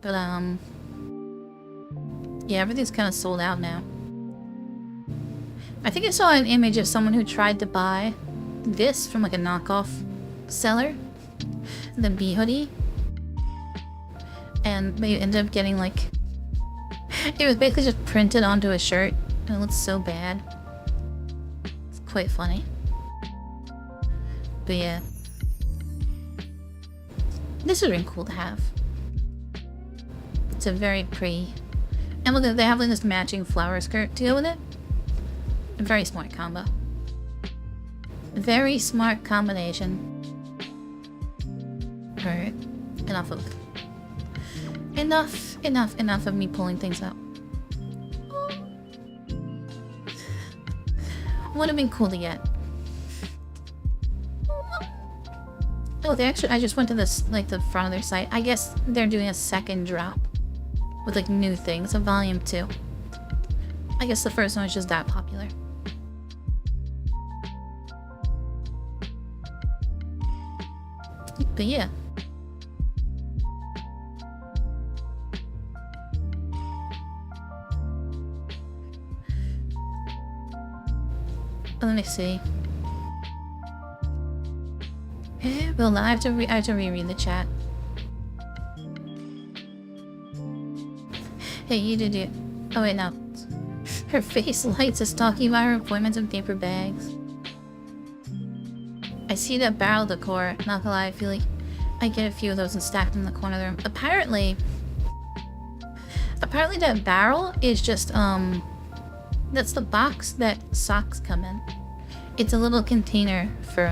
But yeah, everything's kind of sold out now. I think I saw an image of someone who tried to buy this from like a knockoff seller, the bee hoodie, and they ended up getting like, it was basically just printed onto a shirt, and it looks so bad. It's quite funny. But yeah, this would have been cool to have. It's a very pretty, and look at, they have like this matching flower skirt to go with it. A very smart combo. Very smart combination. Alright, enough of me pulling things out. Would have been cool to get. Oh, they actually, I just went to this, like the front of their site. I guess they're doing a second drop with like new things, a volume 2. I guess the first one was just that popular. But yeah. Let me see. Well, I have to reread the chat. Hey, you did it. Oh wait, no. Her face lights as talking about her appointments of paper bags. I see that barrel decor. Not gonna lie, I feel like I get a few of those and stacked in the corner of the room. Apparently that barrel is just that's the box that socks come in. It's a little container for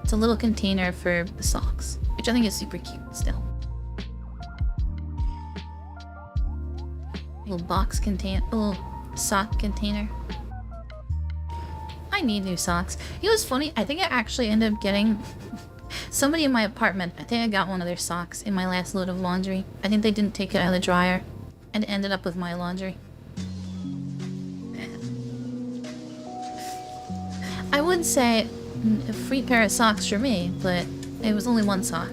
the socks, which I think is super cute still. Little sock container. I need new socks. You know what's funny? I think I actually ended up getting somebody in my apartment. I think I got one of their socks in my last load of laundry. I think they didn't take it out of the dryer and it ended up with my laundry. I would say a free pair of socks for me, but it was only one sock.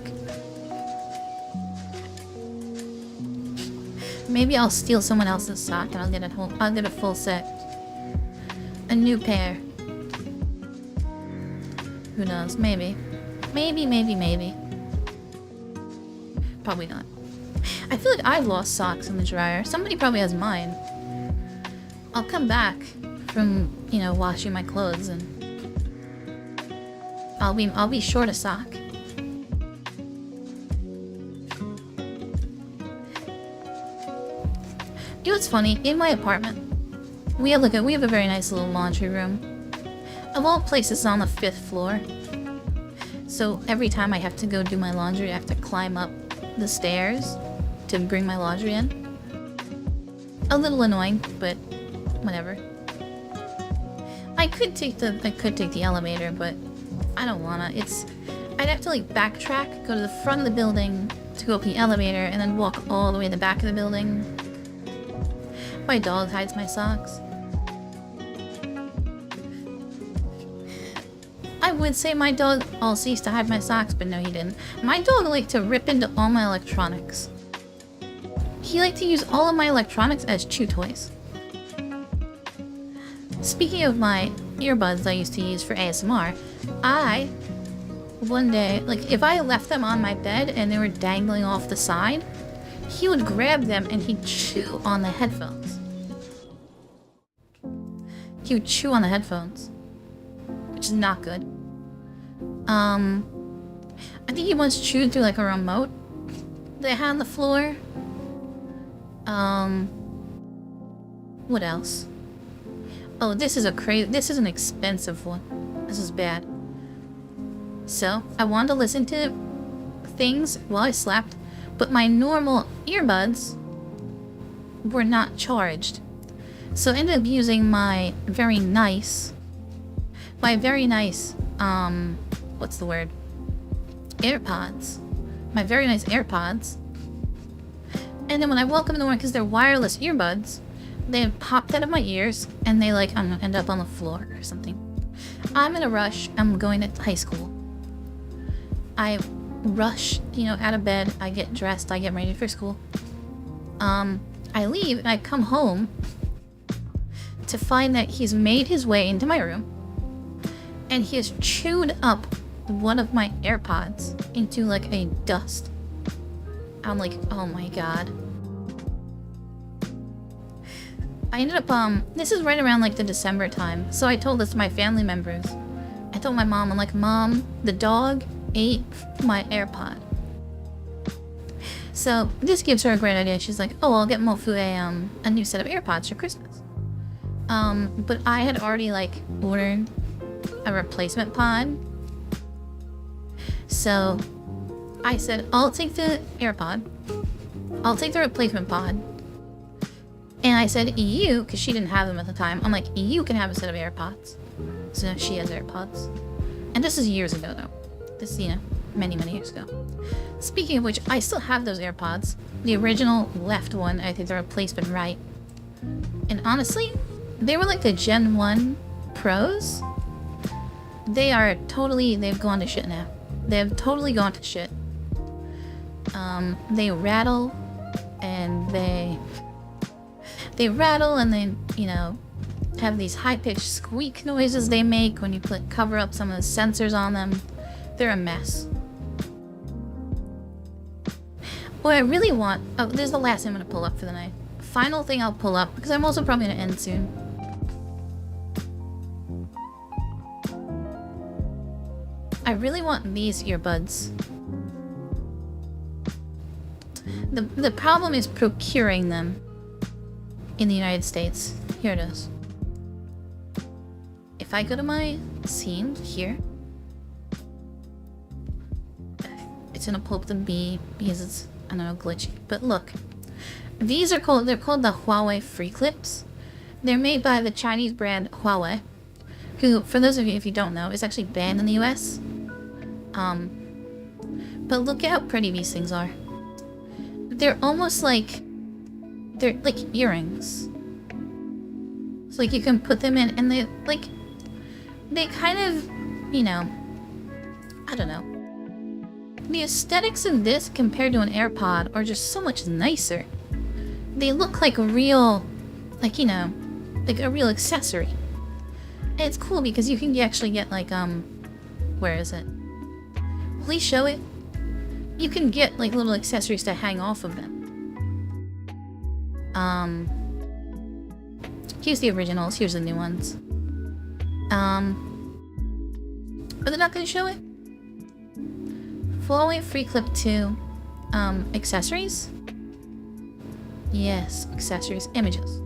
Maybe I'll steal someone else's sock and I'll get a full set. A new pair. Who knows? Maybe. Maybe. Probably not. I feel like I've lost socks in the dryer. Somebody probably has mine. I'll come back from, you know, washing my clothes and I'll be short a sock. You know what's funny? In my apartment, we have a very nice little laundry room. Of all places, on the 5th floor. So every time I have to go do my laundry, I have to climb up the stairs to bring my laundry in. A little annoying, but whatever. I could take the elevator, but I don't wanna. I'd have to like backtrack, go to the front of the building to go up the elevator, and then walk all the way to the back of the building. My dog hides my socks. I would say my dog also used to hide my socks, but no, he didn't. My dog liked to rip into all my electronics. He liked to use all of my electronics as chew toys. Speaking of my earbuds I used to use for ASMR, one day, like, if I left them on my bed and they were dangling off the side, he would grab them and he'd chew on the headphones. He would chew on the headphones, which is not good. I think he once chewed through like a remote they had on the floor. What else? Oh, this is an expensive one. This is bad. So, I wanted to listen to things while I slept, but my normal earbuds were not charged. So I ended up using my very nice, what's the word? AirPods. My very nice AirPods. And then when I woke up in the morning, because they're wireless earbuds, they popped out of my ears, and they like, I don't know, end up on the floor or something. I'm in a rush. I'm going to high school. I rush, out of bed. I get dressed. I get ready for school. I leave, and I come home to find that he's made his way into my room, and he has chewed up one of my AirPods into like a dust. I'm like, oh my god. I ended up, this is right around like the December time, so I told this to my family members. I told my mom, I'm like, Mom, the dog ate my AirPod. So this gives her a great idea. She's like, oh, I'll get Mofu a new set of AirPods for Christmas. But I had already like ordered a replacement pod. So I said, I'll take the AirPod. I'll take the replacement pod. And I said, you, because she didn't have them at the time, I'm like, you can have a set of AirPods. So she has AirPods. And this is years ago, though. This is, many, many years ago. Speaking of which, I still have those AirPods. The original left one, I think the replacement right. And honestly, they were like the Gen 1 Pros. They've gone to shit now. They've totally gone to shit. They rattle, and they rattle, and they, have these high-pitched squeak noises they make when you cover up some of the sensors on them. They're a mess. What I really want... Oh, this is the last thing I'm going to pull up for the night. Final thing I'll pull up, because I'm also probably going to end soon. I really want these earbuds. The problem is procuring them in the United States. Here it is. If I go to my scene here, it's gonna pull up the B because it's, I don't know, glitchy. But look, they're called the Huawei Free Clips. They're made by the Chinese brand Huawei, who, for those of you if you don't know, is actually banned in the US. But look at how pretty these things are. They're almost like, they're like earrings. So like you can put them in, and they kind of, I don't know. The aesthetics in this compared to an AirPod are just so much nicer. They look like a real, like a real accessory. And it's cool because you can actually get like, where is it? Please show it. You can get like little accessories to hang off of them. Here's the originals, here's the new ones. Are they not gonna show it? Huawei Free Clip 2 accessories? Yes, accessories, images.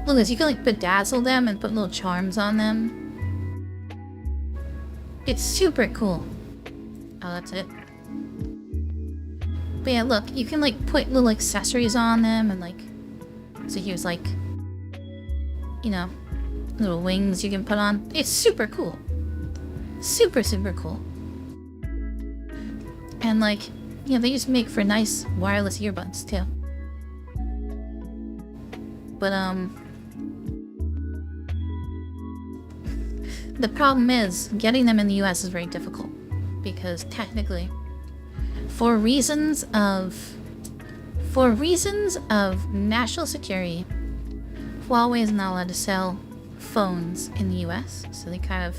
Look at this, you can like bedazzle them and put little charms on them. It's super cool. Oh, that's it. But yeah, look, you can like put little accessories on them and like, so here's like, little wings you can put on. It's super cool. Super, super cool. And like, they just make for nice wireless earbuds too. But the problem is getting them in the US is very difficult because technically, for reasons of national security, Huawei is not allowed to sell phones in the US, so they kind of,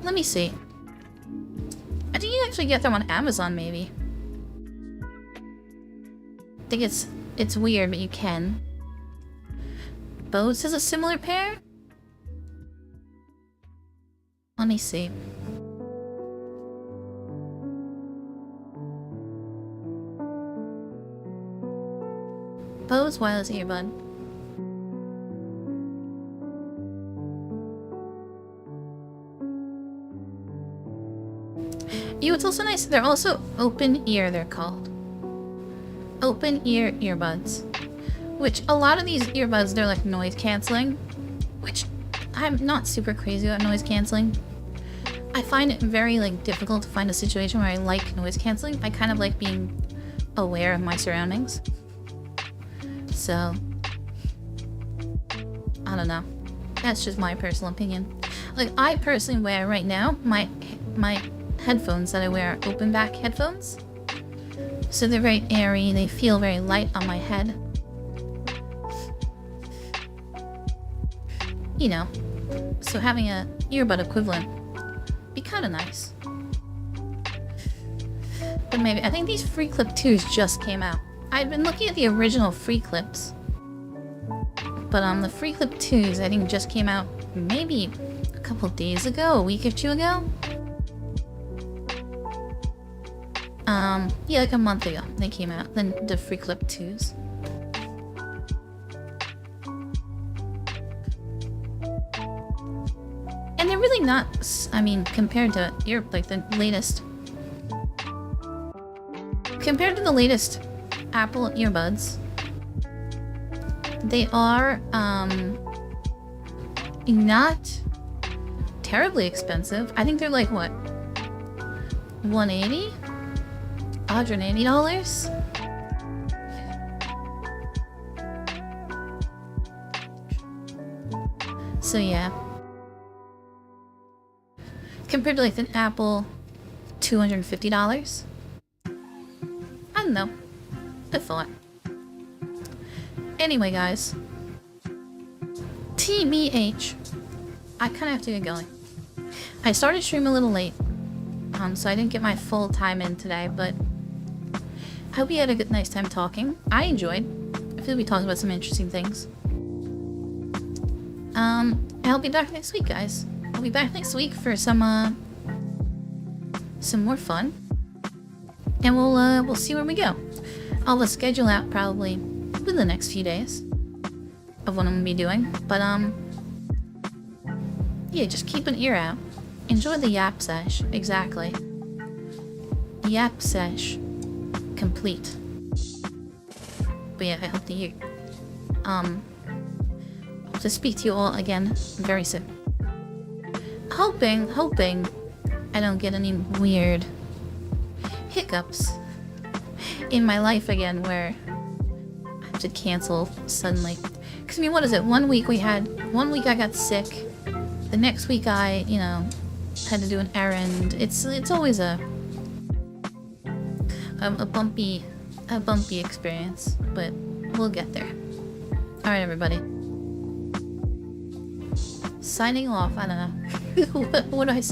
Let me see. I think you can actually get them on Amazon, maybe. think it's weird, but you can. Bose has a similar pair? Let me see. Bose wireless earbud. It's also nice. They're also open ear, they're called. Open ear earbuds. Which, a lot of these earbuds, they're like noise canceling. Which, I'm not super crazy about noise canceling. I find it very like difficult to find a situation where I like noise canceling. I kind of like being aware of my surroundings. So, I don't know. That's just my personal opinion. Like, I personally wear right now, my headphones that I wear are open back headphones. So they're very airy, they feel very light on my head. You know, so having a earbud equivalent be kind of nice. But maybe, I think these free clip 2s just came out. I've been looking at the original free clips. But the free clip 2s I think just came out maybe a couple days ago, a week or two ago. Yeah, like a month ago they came out, then the free clip 2s. And they're really not, I mean, compared to like the latest. Compared to the latest Apple earbuds, they are, not terribly expensive. I think they're like, what? $180? $180? So yeah. Compared to like the Apple $250? I don't know. I thought. Anyway, guys. TBH. I kind of have to get going. I started streaming a little late. So I didn't get my full time in today, but I hope you had a good, nice time talking. I enjoyed. I feel we talked about some interesting things. I'll be back next week, guys. I'll be back next week for some more fun. And we'll see where we go. I'll schedule out probably within the next few days of what I'm gonna be doing. But yeah, just keep an ear out. Enjoy the yap sesh. Exactly. Yap sesh complete. But yeah, I hope to hear. Hope to speak to you all again very soon. Hoping I don't get any weird hiccups in my life again where I have to cancel suddenly. Because I mean, what is it? One week I got sick. The next week I, you know, had to do an errand. It's always a bumpy experience, but we'll get there. All right, everybody. Signing off. I don't know. What do I say?